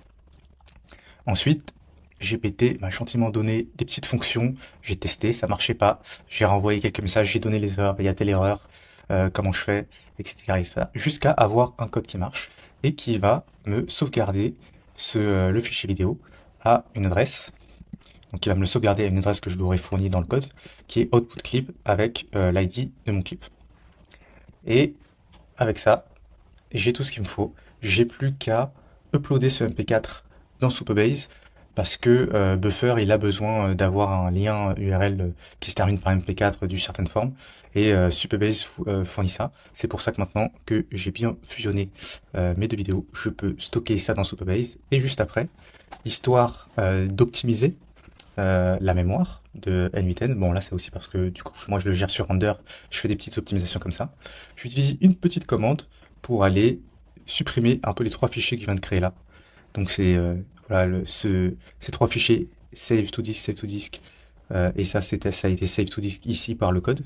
Ensuite, GPT m'a gentiment donné des petites fonctions, j'ai testé, ça marchait pas, j'ai renvoyé quelques messages, j'ai donné les erreurs, il y a telle erreur, comment je fais, etc. Jusqu'à avoir un code qui marche et qui va me sauvegarder le fichier vidéo à une adresse. Donc il va me le sauvegarder à une adresse que je lui aurais fournie dans le code, qui est output clip avec l'ID de mon clip. Et avec ça, j'ai tout ce qu'il me faut. J'ai plus qu'à uploader ce MP4 dans Supabase parce que Buffer il a besoin d'avoir un lien URL qui se termine par MP4 d'une certaine forme et Supabase fournit ça. C'est pour ça que maintenant que j'ai bien fusionné mes deux vidéos, je peux stocker ça dans Supabase et juste après, histoire d'optimiser la mémoire de N8N. Bon là c'est aussi parce que du coup moi je le gère sur Render, je fais des petites optimisations comme ça. J'utilise une petite commande pour aller supprimer un peu les trois fichiers que je viens de créer là. Donc c'est voilà ces trois fichiers save to disk et ça a été save to disk ici par le code.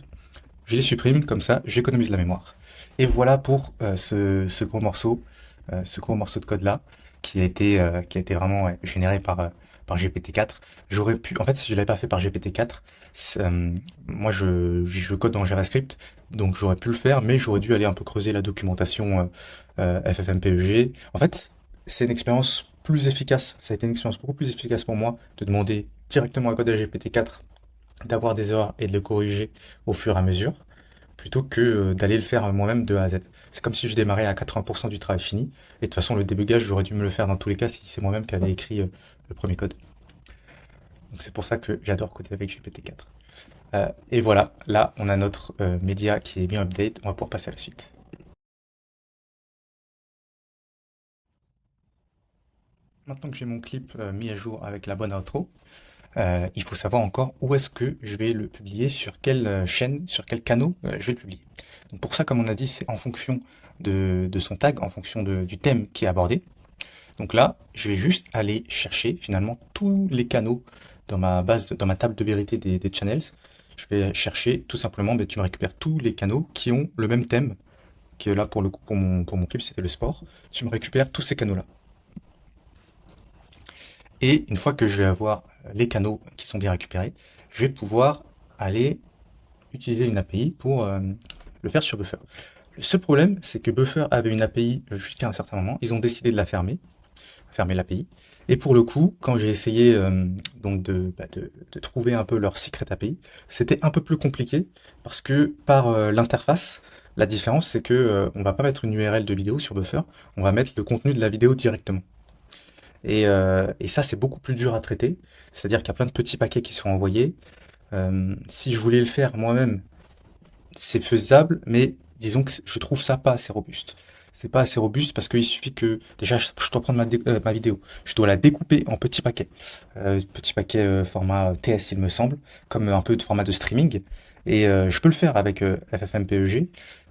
Je les supprime comme ça, j'économise la mémoire. Et voilà pour ce gros morceau de code là qui a été vraiment généré par GPT-4. J'aurais pu, en fait, si je l'avais pas fait par GPT-4, moi je code dans JavaScript, donc j'aurais pu le faire, mais j'aurais dû aller un peu creuser la documentation FFmpeg. En fait, c'est une expérience plus efficace. Ça a été une expérience beaucoup plus efficace pour moi de demander directement à code à GPT-4 d'avoir des erreurs et de le corriger au fur et à mesure, plutôt que d'aller le faire moi-même de A à Z. C'est comme si je démarrais à 80% du travail fini, et de toute façon le débugage j'aurais dû me le faire dans tous les cas si c'est moi-même qui avais écrit le premier code. Donc c'est pour ça que j'adore coder avec GPT-4. Et voilà, là on a notre média qui est bien update, on va pouvoir passer à la suite. Maintenant que j'ai mon clip mis à jour avec la bonne outro, il faut savoir encore où est-ce que je vais le publier, sur quelle chaîne, sur quel canal je vais le publier. Donc pour ça, comme on a dit, c'est en fonction de son tag, en fonction du thème qui est abordé. Donc là, je vais juste aller chercher finalement tous les canaux dans ma dans ma table de vérité des channels. Je vais chercher tout simplement, tu me récupères tous les canaux qui ont le même thème, qui est là pour le coup pour mon clip, c'était le sport. Tu me récupères tous ces canaux-là. Et une fois que je vais avoir les canaux qui sont bien récupérés, je vais pouvoir aller utiliser une API pour le faire sur Buffer. Le seul problème, c'est que Buffer avait une API jusqu'à un certain moment. Ils ont décidé de la fermer l'API. Et pour le coup, quand j'ai essayé donc de trouver un peu leur secret API, c'était un peu plus compliqué parce que par l'interface, la différence c'est que on va pas mettre une URL de vidéo sur Buffer, on va mettre le contenu de la vidéo directement. Et ça, c'est beaucoup plus dur à traiter. C'est-à-dire qu'il y a plein de petits paquets qui sont envoyés. Si je voulais le faire moi-même, c'est faisable, mais disons que je trouve ça pas assez robuste. C'est pas assez robuste parce qu'il suffit que déjà je dois prendre ma vidéo, je dois la découper en petits paquets, format TS il me semble, comme un peu de format de streaming. Et je peux le faire avec FFmpeg,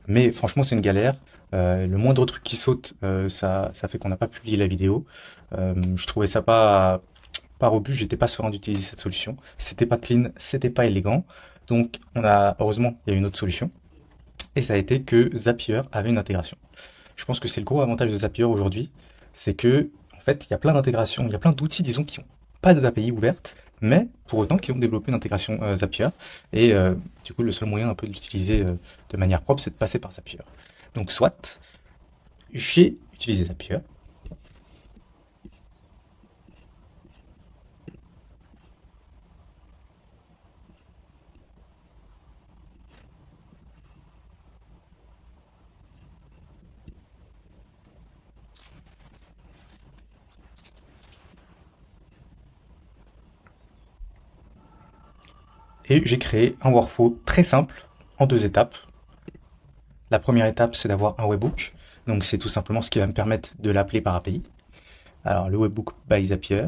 Mais franchement, c'est une galère. Le moindre truc qui saute, ça fait qu'on n'a pas publié la vidéo. Je trouvais ça pas robuste, j'étais pas serein d'utiliser cette solution. C'était pas clean, c'était pas élégant. Donc, heureusement, il y a une autre solution. Et ça a été que Zapier avait une intégration. Je pense que c'est le gros avantage de Zapier aujourd'hui, c'est que, en fait, il y a plein d'intégrations, il y a plein d'outils, disons, qui n'ont pas d'API ouverte, mais pour autant qui ont développé une intégration Zapier. Et du coup, le seul moyen un peu de l'utiliser de manière propre, c'est de passer par Zapier. Donc, soit j'ai utilisé Zapier, et j'ai créé un workflow très simple en 2 étapes. La première étape, c'est d'avoir un webhook. Donc, c'est tout simplement ce qui va me permettre de l'appeler par API. Alors, le webhook by Zapier,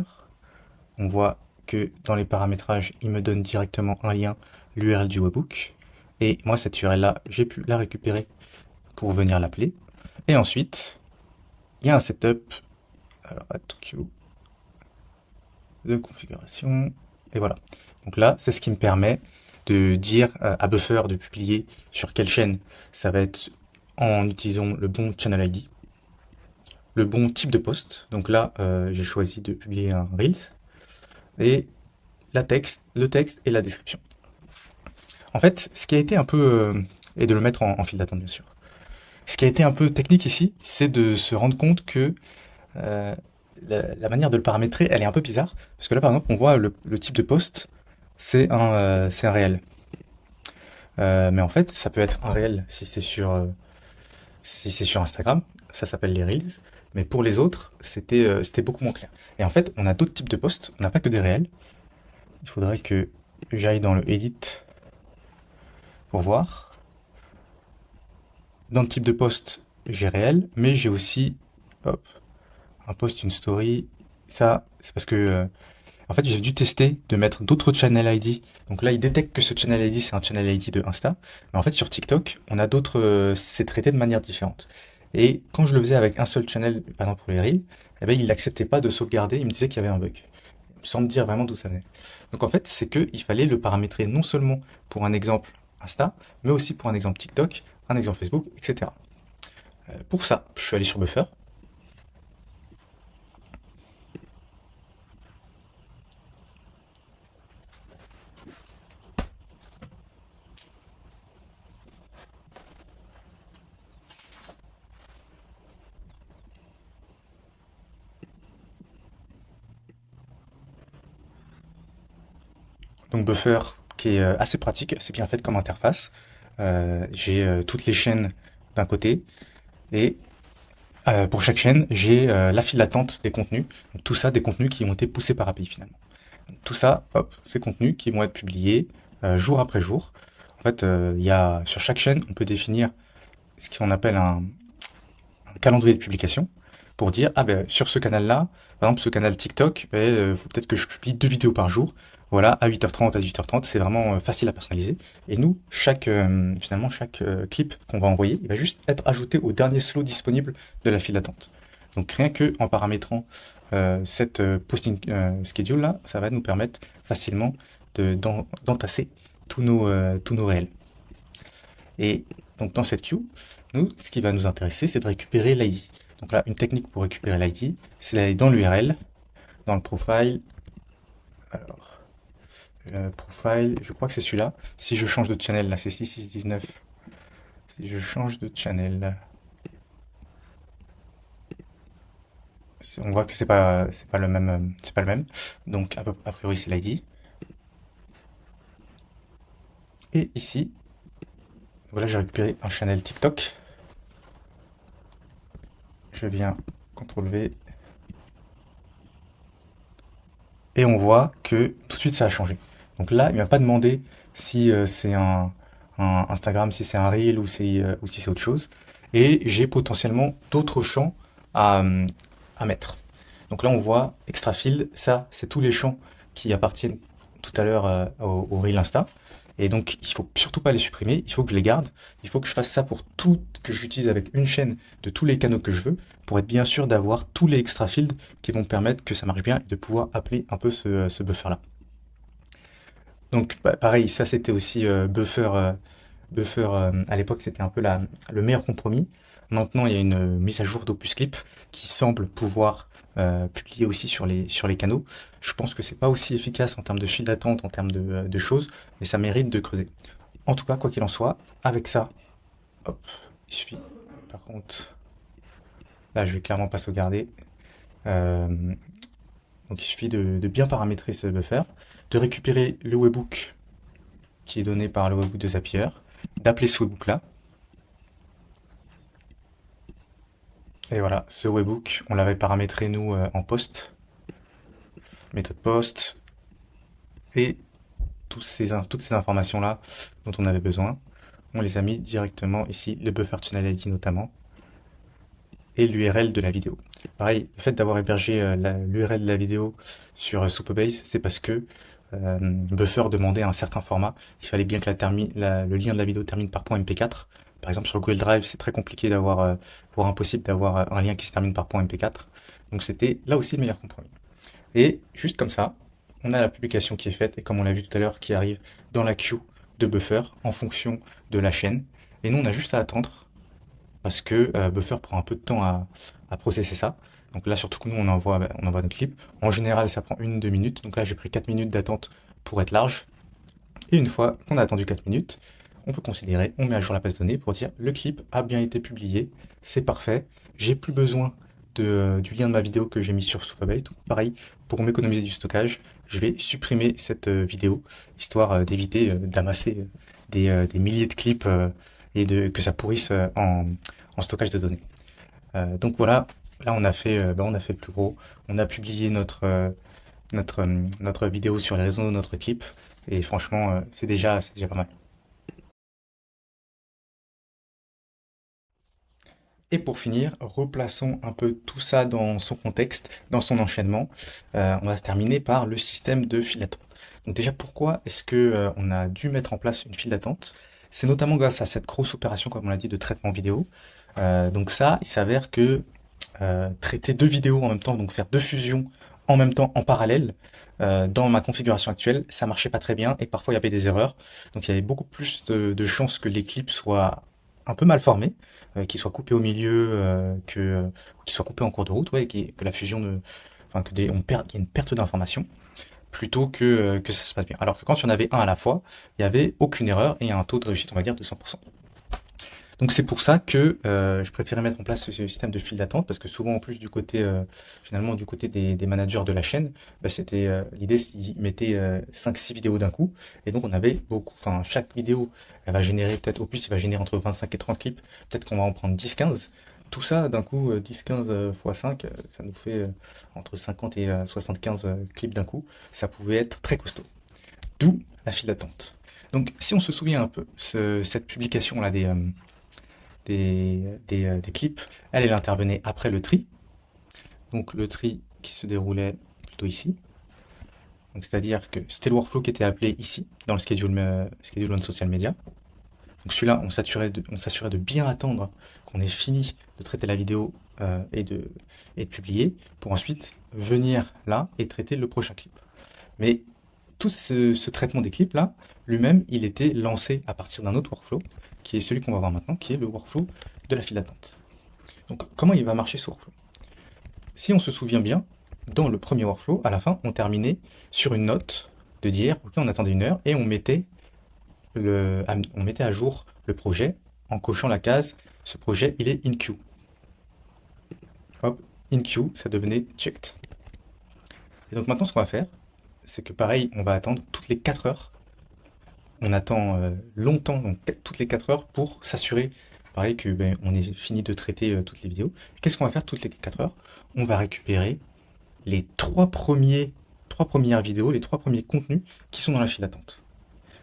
on voit que dans les paramétrages, il me donne directement un lien, l'URL du webhook. Et moi, cette URL-là, j'ai pu la récupérer pour venir l'appeler. Et ensuite, il y a un setup, alors, de configuration, et voilà. Donc là, c'est ce qui me permet de dire à Buffer de publier sur quelle chaîne. Ça va être en utilisant le bon channel ID, le bon type de post. Donc là, j'ai choisi de publier un Reels et le texte et la description. En fait, ce qui a été un peu, et de le mettre en file d'attente bien sûr. Ce qui a été un peu technique ici, c'est de se rendre compte que euh, la manière de le paramétrer, elle est un peu bizarre. Parce que là, par exemple, on voit le type de post, c'est un réel. Mais en fait, ça peut être un réel si c'est sur Instagram, ça s'appelle les Reels. Mais pour les autres, c'était beaucoup moins clair. Et en fait, on a d'autres types de posts, on n'a pas que des réels. Il faudrait que j'aille dans le Edit pour voir. Dans le type de post, j'ai réel, mais j'ai aussi, hop, un post, une story. Ça, c'est parce que en fait, j'ai dû tester de mettre d'autres channel ID. Donc là, il détecte que ce channel ID, c'est un channel ID de Insta. Mais en fait, sur TikTok, on a d'autres, c'est traité de manière différente. Et quand je le faisais avec un seul channel, par exemple pour les Reels, eh ben, il n'acceptait pas de sauvegarder, il me disait qu'il y avait un bug. Sans me dire vraiment d'où ça venait. Donc en fait, c'est qu'il fallait le paramétrer non seulement pour un exemple Insta, mais aussi pour un exemple TikTok, un exemple Facebook, etc. Pour ça, je suis allé sur Buffer. Donc Buffer, qui est assez pratique, assez bien faite comme interface. J'ai toutes les chaînes d'un côté et pour chaque chaîne, j'ai la file d'attente des contenus. Donc, tout ça, des contenus qui ont été poussés par API finalement. Donc, tout ça, hop, ces contenus qui vont être publiés jour après jour. En fait, il y a sur chaque chaîne, on peut définir ce qu'on appelle un calendrier de publication pour dire ah ben sur ce canal-là, par exemple ce canal TikTok, faut peut-être que je publie 2 vidéos par jour. Voilà, à 8h30, à 18h30, c'est vraiment facile à personnaliser. Et nous, finalement, chaque clip qu'on va envoyer, il va juste être ajouté au dernier slot disponible de la file d'attente. Donc rien que en paramétrant cette posting schedule là, ça va nous permettre facilement d'entasser tous nos réels. Et donc dans cette queue, nous, ce qui va nous intéresser, c'est de récupérer l'ID. Donc là, une technique pour récupérer l'ID, c'est d'aller dans l'URL, dans le profile. Alors, profile, je crois que c'est celui-là. Si je change de channel, là, c'est 6619. Si je change de channel, on voit que c'est pas le même, c'est pas le même. Donc, a priori, c'est l'ID. Et ici, voilà, j'ai récupéré un channel TikTok. Je viens CTRL V. Et on voit que tout de suite ça a changé. Donc là, il m'a pas demandé si c'est un Instagram, si c'est un Reel ou si c'est autre chose. Et j'ai potentiellement d'autres champs à mettre. Donc là, on voit extra field. Ça, c'est tous les champs qui appartiennent tout à l'heure au Reel Insta. Et donc, il faut surtout pas les supprimer, il faut que je les garde. Il faut que je fasse ça pour tout, que j'utilise avec une chaîne de tous les canaux que je veux, pour être bien sûr d'avoir tous les extra fields qui vont permettre que ça marche bien et de pouvoir appeler un peu ce buffer-là. Donc, bah, pareil, ça c'était aussi Buffer, à l'époque, c'était un peu le meilleur compromis. Maintenant, il y a une mise à jour d'Opus Clip qui semble pouvoir publier aussi sur les canaux. Je pense que c'est pas aussi efficace en termes de file d'attente, en termes de choses, mais ça mérite de creuser. En tout cas, quoi qu'il en soit, avec ça, hop, il suffit. Par contre, là, je vais clairement pas sauvegarder. Euh, donc, il suffit de bien paramétrer ce buffer, de récupérer le webhook qui est donné par le webhook de Zapier, d'appeler ce webhook là. Et voilà, ce webhook, on l'avait paramétré nous en post, méthode post, et toutes ces informations-là dont on avait besoin, on les a mis directement ici, le buffer channel ID notamment, et l'URL de la vidéo. Pareil, le fait d'avoir hébergé l'URL de la vidéo sur Supabase, c'est parce que Buffer demandait un certain format. Il fallait bien que le lien de la vidéo termine par .mp4. Par exemple, sur Google Drive, c'est très compliqué d'avoir, voire impossible d'avoir un lien qui se termine par .mp4. Donc c'était là aussi le meilleur compromis. Et juste comme ça, on a la publication qui est faite, et comme on l'a vu tout à l'heure, qui arrive dans la queue de Buffer en fonction de la chaîne. Et nous, on a juste à attendre, parce que Buffer prend un peu de temps à processer ça. Donc là, surtout que nous, on envoie nos clips. En général, ça prend 1-2 minutes. Donc là, j'ai pris 4 minutes d'attente pour être large. Et une fois qu'on a attendu 4 minutes, on peut considérer, on met à jour la base de données pour dire le clip a bien été publié, c'est parfait, j'ai plus besoin du lien de ma vidéo que j'ai mis sur Supabase. Donc pareil, pour m'économiser du stockage, je vais supprimer cette vidéo, histoire d'éviter d'amasser des milliers de clips et que ça pourrisse en stockage de données. Donc voilà, là on a fait le plus gros. On a publié notre vidéo sur les réseaux de notre clip. Et franchement, c'est déjà pas mal. Et pour finir, replaçons un peu tout ça dans son contexte, dans son enchaînement. On va se terminer par le système de file d'attente. Donc déjà, pourquoi est-ce que on a dû mettre en place une file d'attente? C'est notamment grâce à cette grosse opération, comme on l'a dit, de traitement vidéo. Donc ça, il s'avère que traiter deux vidéos en même temps, donc faire deux fusions en même temps, en parallèle, dans ma configuration actuelle, ça marchait pas très bien et parfois il y avait des erreurs. Donc il y avait beaucoup plus de chances que les clips soient un peu mal formés, qu'ils soient coupés au milieu, qu'ils soient coupés en cours de route, ouais, que la fusion enfin qu'il y ait une perte d'information, plutôt que ça se passe bien. Alors que quand il y en avait un à la fois, il y avait aucune erreur et un taux de réussite, on va dire, de 100%. Donc c'est pour ça que je préférais mettre en place ce système de file d'attente, parce que souvent en plus du côté finalement du côté des managers de la chaîne, bah, c'était l'idée, c'est qu'ils mettaient 5-6 vidéos d'un coup, et donc on avait beaucoup, enfin chaque vidéo elle va générer peut-être, au plus il va générer entre 25 et 30 clips, peut-être qu'on va en prendre 10-15. Tout ça d'un coup 10-15 x 5, ça nous fait entre 50 et 75 clips d'un coup. Ça pouvait être très costaud. D'où la file d'attente. Donc si on se souvient un peu, cette publication là des clips, elle intervenait après le tri. Donc le tri qui se déroulait plutôt ici. Donc c'est-à-dire que c'était le workflow qui était appelé ici, dans le schedule on social media. Donc celui-là, on s'assurait de bien attendre qu'on ait fini de traiter la vidéo et de publier, pour ensuite venir là et traiter le prochain clip. Mais tout ce traitement des clips là, lui-même, il était lancé à partir d'un autre workflow, qui est celui qu'on va voir maintenant, qui est le workflow de la file d'attente. Donc comment il va marcher ce workflow? Si on se souvient bien, dans le premier workflow, à la fin, on terminait sur une note de dire, ok, on attendait 1 heure, et on mettait à jour le projet en cochant la case, ce projet, il est in queue. Hop, in queue, ça devenait checked. Et donc maintenant, ce qu'on va faire, c'est que pareil, on va attendre toutes les 4 heures. On attend longtemps, donc toutes les 4 heures, pour s'assurer, pareil, que on ait fini de traiter toutes les vidéos. Qu'est-ce qu'on va faire toutes les 4 heures? On va récupérer les 3 premières vidéos, les 3 premiers contenus qui sont dans la file d'attente.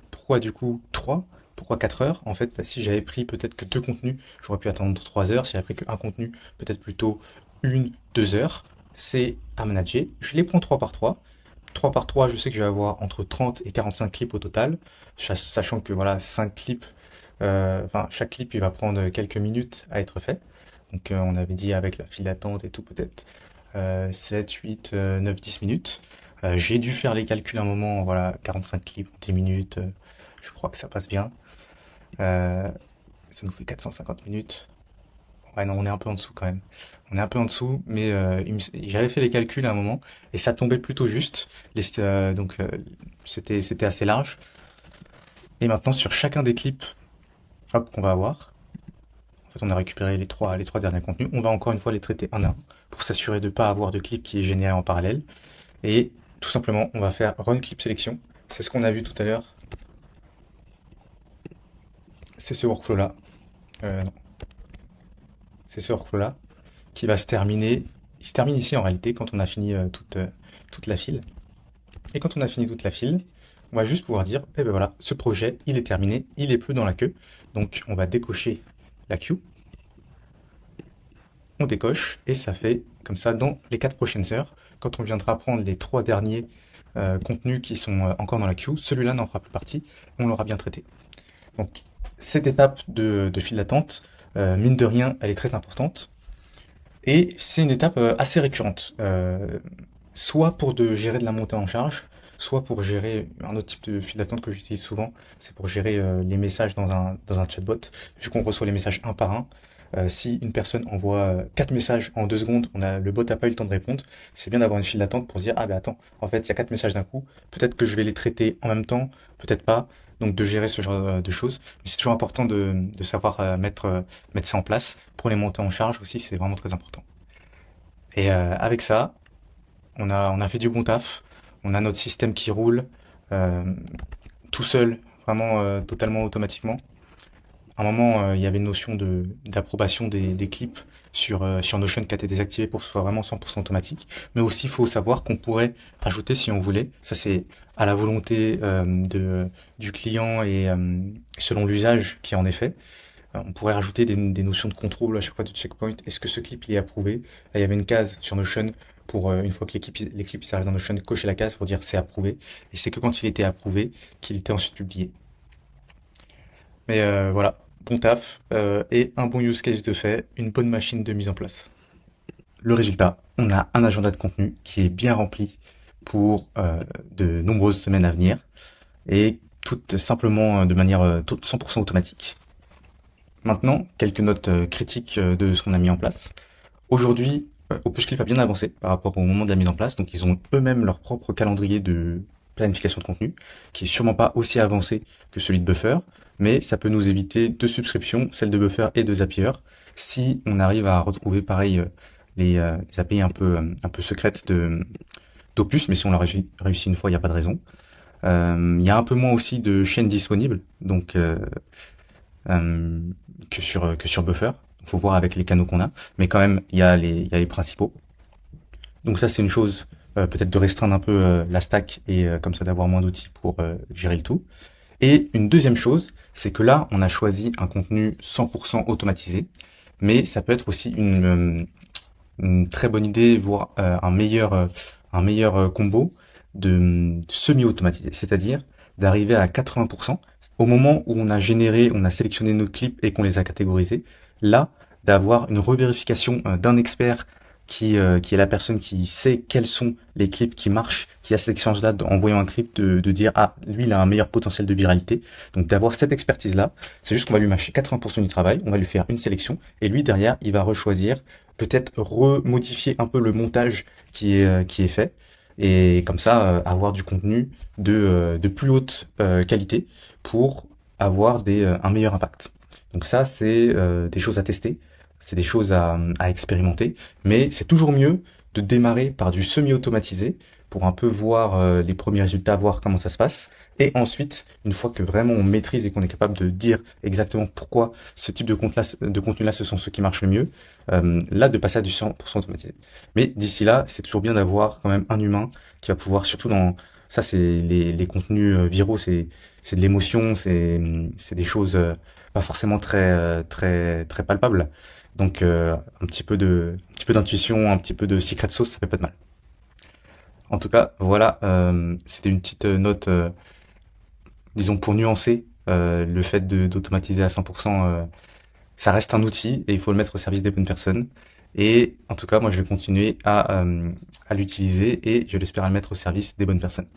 Pourquoi du coup 3? Pourquoi 4 heures? En fait, si j'avais pris peut-être que 2 contenus, j'aurais pu attendre 3 heures. Si j'avais pris qu'un contenu, peut-être plutôt 1-2 heures. C'est à manager. Je les prends 3 par 3. 3 par 3, je sais que je vais avoir entre 30 et 45 clips au total, sachant que voilà, 5 clips, enfin chaque clip il va prendre quelques minutes à être fait. Donc on avait dit avec la file d'attente et tout peut-être 7, 8, 9, 10 minutes. J'ai dû faire les calculs à un moment, voilà, 45 clips en 10 minutes, je crois que ça passe bien. Euh, Ça nous fait 450 minutes. Ouais, non, on est un peu en dessous quand même. On est un peu en dessous, mais j'avais fait les calculs à un moment et ça tombait plutôt juste. Donc c'était assez large. Et maintenant sur chacun des clips, hop, qu'on va avoir. En fait, on a récupéré les trois derniers contenus. On va encore une fois les traiter un à un pour s'assurer de ne pas avoir de clip qui est généré en parallèle. Et tout simplement, on va faire run clip sélection. C'est ce qu'on a vu tout à l'heure. C'est ce workflow-là. Non, c'est ce workflow-là qui va se terminer. Il se termine ici en réalité quand on a fini toute la file. Et quand on a fini toute la file, on va juste pouvoir dire, eh ben voilà, ce projet, il est terminé, il est plus dans la queue. Donc on va décocher la queue. On décoche et ça fait comme ça dans les 4 prochaines heures. Quand on viendra prendre les 3 derniers contenus qui sont encore dans la queue, celui-là n'en fera plus partie. On l'aura bien traité. Donc cette étape de file d'attente, mine de rien, elle est très importante. Et c'est une étape assez récurrente, soit pour gérer de la montée en charge, soit pour gérer un autre type de file d'attente que j'utilise souvent, c'est pour gérer les messages dans un chatbot. Vu qu'on reçoit les messages un par un, si une personne envoie 4 messages en 2 secondes, le bot n'a pas eu le temps de répondre, c'est bien d'avoir une file d'attente pour se dire, ah ben attends, en fait il y a 4 messages d'un coup, peut-être que je vais les traiter en même temps, peut-être pas, donc de gérer ce genre de choses. Mais c'est toujours important de savoir mettre ça en place. Pour les montées en charge aussi, c'est vraiment très important. Et avec ça, on a fait du bon taf. On a notre système qui roule euh, tout seul, vraiment totalement automatiquement. À un moment, il y avait une notion d'approbation des clips sur Notion qui a été désactivée pour que ce soit vraiment 100% automatique. Mais aussi, il faut savoir qu'on pourrait rajouter si on voulait. Ça, c'est à la volonté du client et selon l'usage qui en est fait. On pourrait rajouter des notions de contrôle à chaque fois de checkpoint. Est-ce que ce clip il est approuvé? Là, il y avait une case sur Notion pour, une fois que les clips arrivent dans Notion, cocher la case pour dire c'est approuvé. Et c'est que quand il était approuvé qu'il était ensuite publié. Mais voilà, bon taf et un bon use case de fait, une bonne machine de mise en place. Le résultat, on a un agenda de contenu qui est bien rempli pour de nombreuses semaines à venir et tout simplement de manière 100% automatique. Maintenant, quelques notes critiques de ce qu'on a mis en place. Aujourd'hui, OpushClip a bien avancé par rapport au moment de la mise en place, donc ils ont eux-mêmes leur propre calendrier de planification de contenu, qui est sûrement pas aussi avancé que celui de Buffer, mais ça peut nous éviter 2 subscriptions, celle de Buffer et de Zapier, si on arrive à retrouver pareil les API un peu secrètes d'Opus, mais si on l'a réussi une fois, il n'y a pas de raison. Il y a un peu moins aussi de chaînes disponibles, donc euh, que sur Buffer. Il faut voir avec les canaux qu'on a, mais quand même il y a les principaux. Donc ça c'est une chose, peut-être de restreindre un peu la stack et comme ça d'avoir moins d'outils pour gérer le tout. Et une deuxième chose, c'est que là on a choisi un contenu 100% automatisé, mais ça peut être aussi une très bonne idée, voire un meilleur combo de semi-automatisé, c'est-à-dire d'arriver à 80% au moment où on a généré, on a sélectionné nos clips et qu'on les a catégorisés. Là, d'avoir une revérification d'un expert qui est la personne qui sait quels sont les clips qui marchent, qui a cette expérience-là en voyant un clip de dire ah lui il a un meilleur potentiel de viralité. Donc d'avoir cette expertise-là, c'est juste qu'on va lui mâcher 80% du travail, on va lui faire une sélection et lui derrière il va rechoisir, peut-être remodifier un peu le montage qui est fait et comme ça avoir du contenu de plus haute qualité pour avoir un meilleur impact. Donc ça c'est des choses à tester. C'est des choses à expérimenter, mais c'est toujours mieux de démarrer par du semi-automatisé pour un peu voir les premiers résultats, voir comment ça se passe. Et ensuite, une fois que vraiment on maîtrise et qu'on est capable de dire exactement pourquoi ce type de contenu-là, ce sont ceux qui marchent le mieux, là, de passer à du 100% automatisé. Mais d'ici là, c'est toujours bien d'avoir quand même un humain qui va pouvoir, surtout dans... Ça, c'est les contenus viraux, c'est de l'émotion, c'est des choses pas forcément très très palpables. Donc un petit peu d'intuition, un petit peu de secret sauce, ça fait pas de mal. En tout cas, voilà, c'était une petite note, disons pour nuancer le fait d'automatiser à 100%. Ça reste un outil et il faut le mettre au service des bonnes personnes. Et en tout cas, moi, je vais continuer à l'utiliser et je l'espère à le mettre au service des bonnes personnes.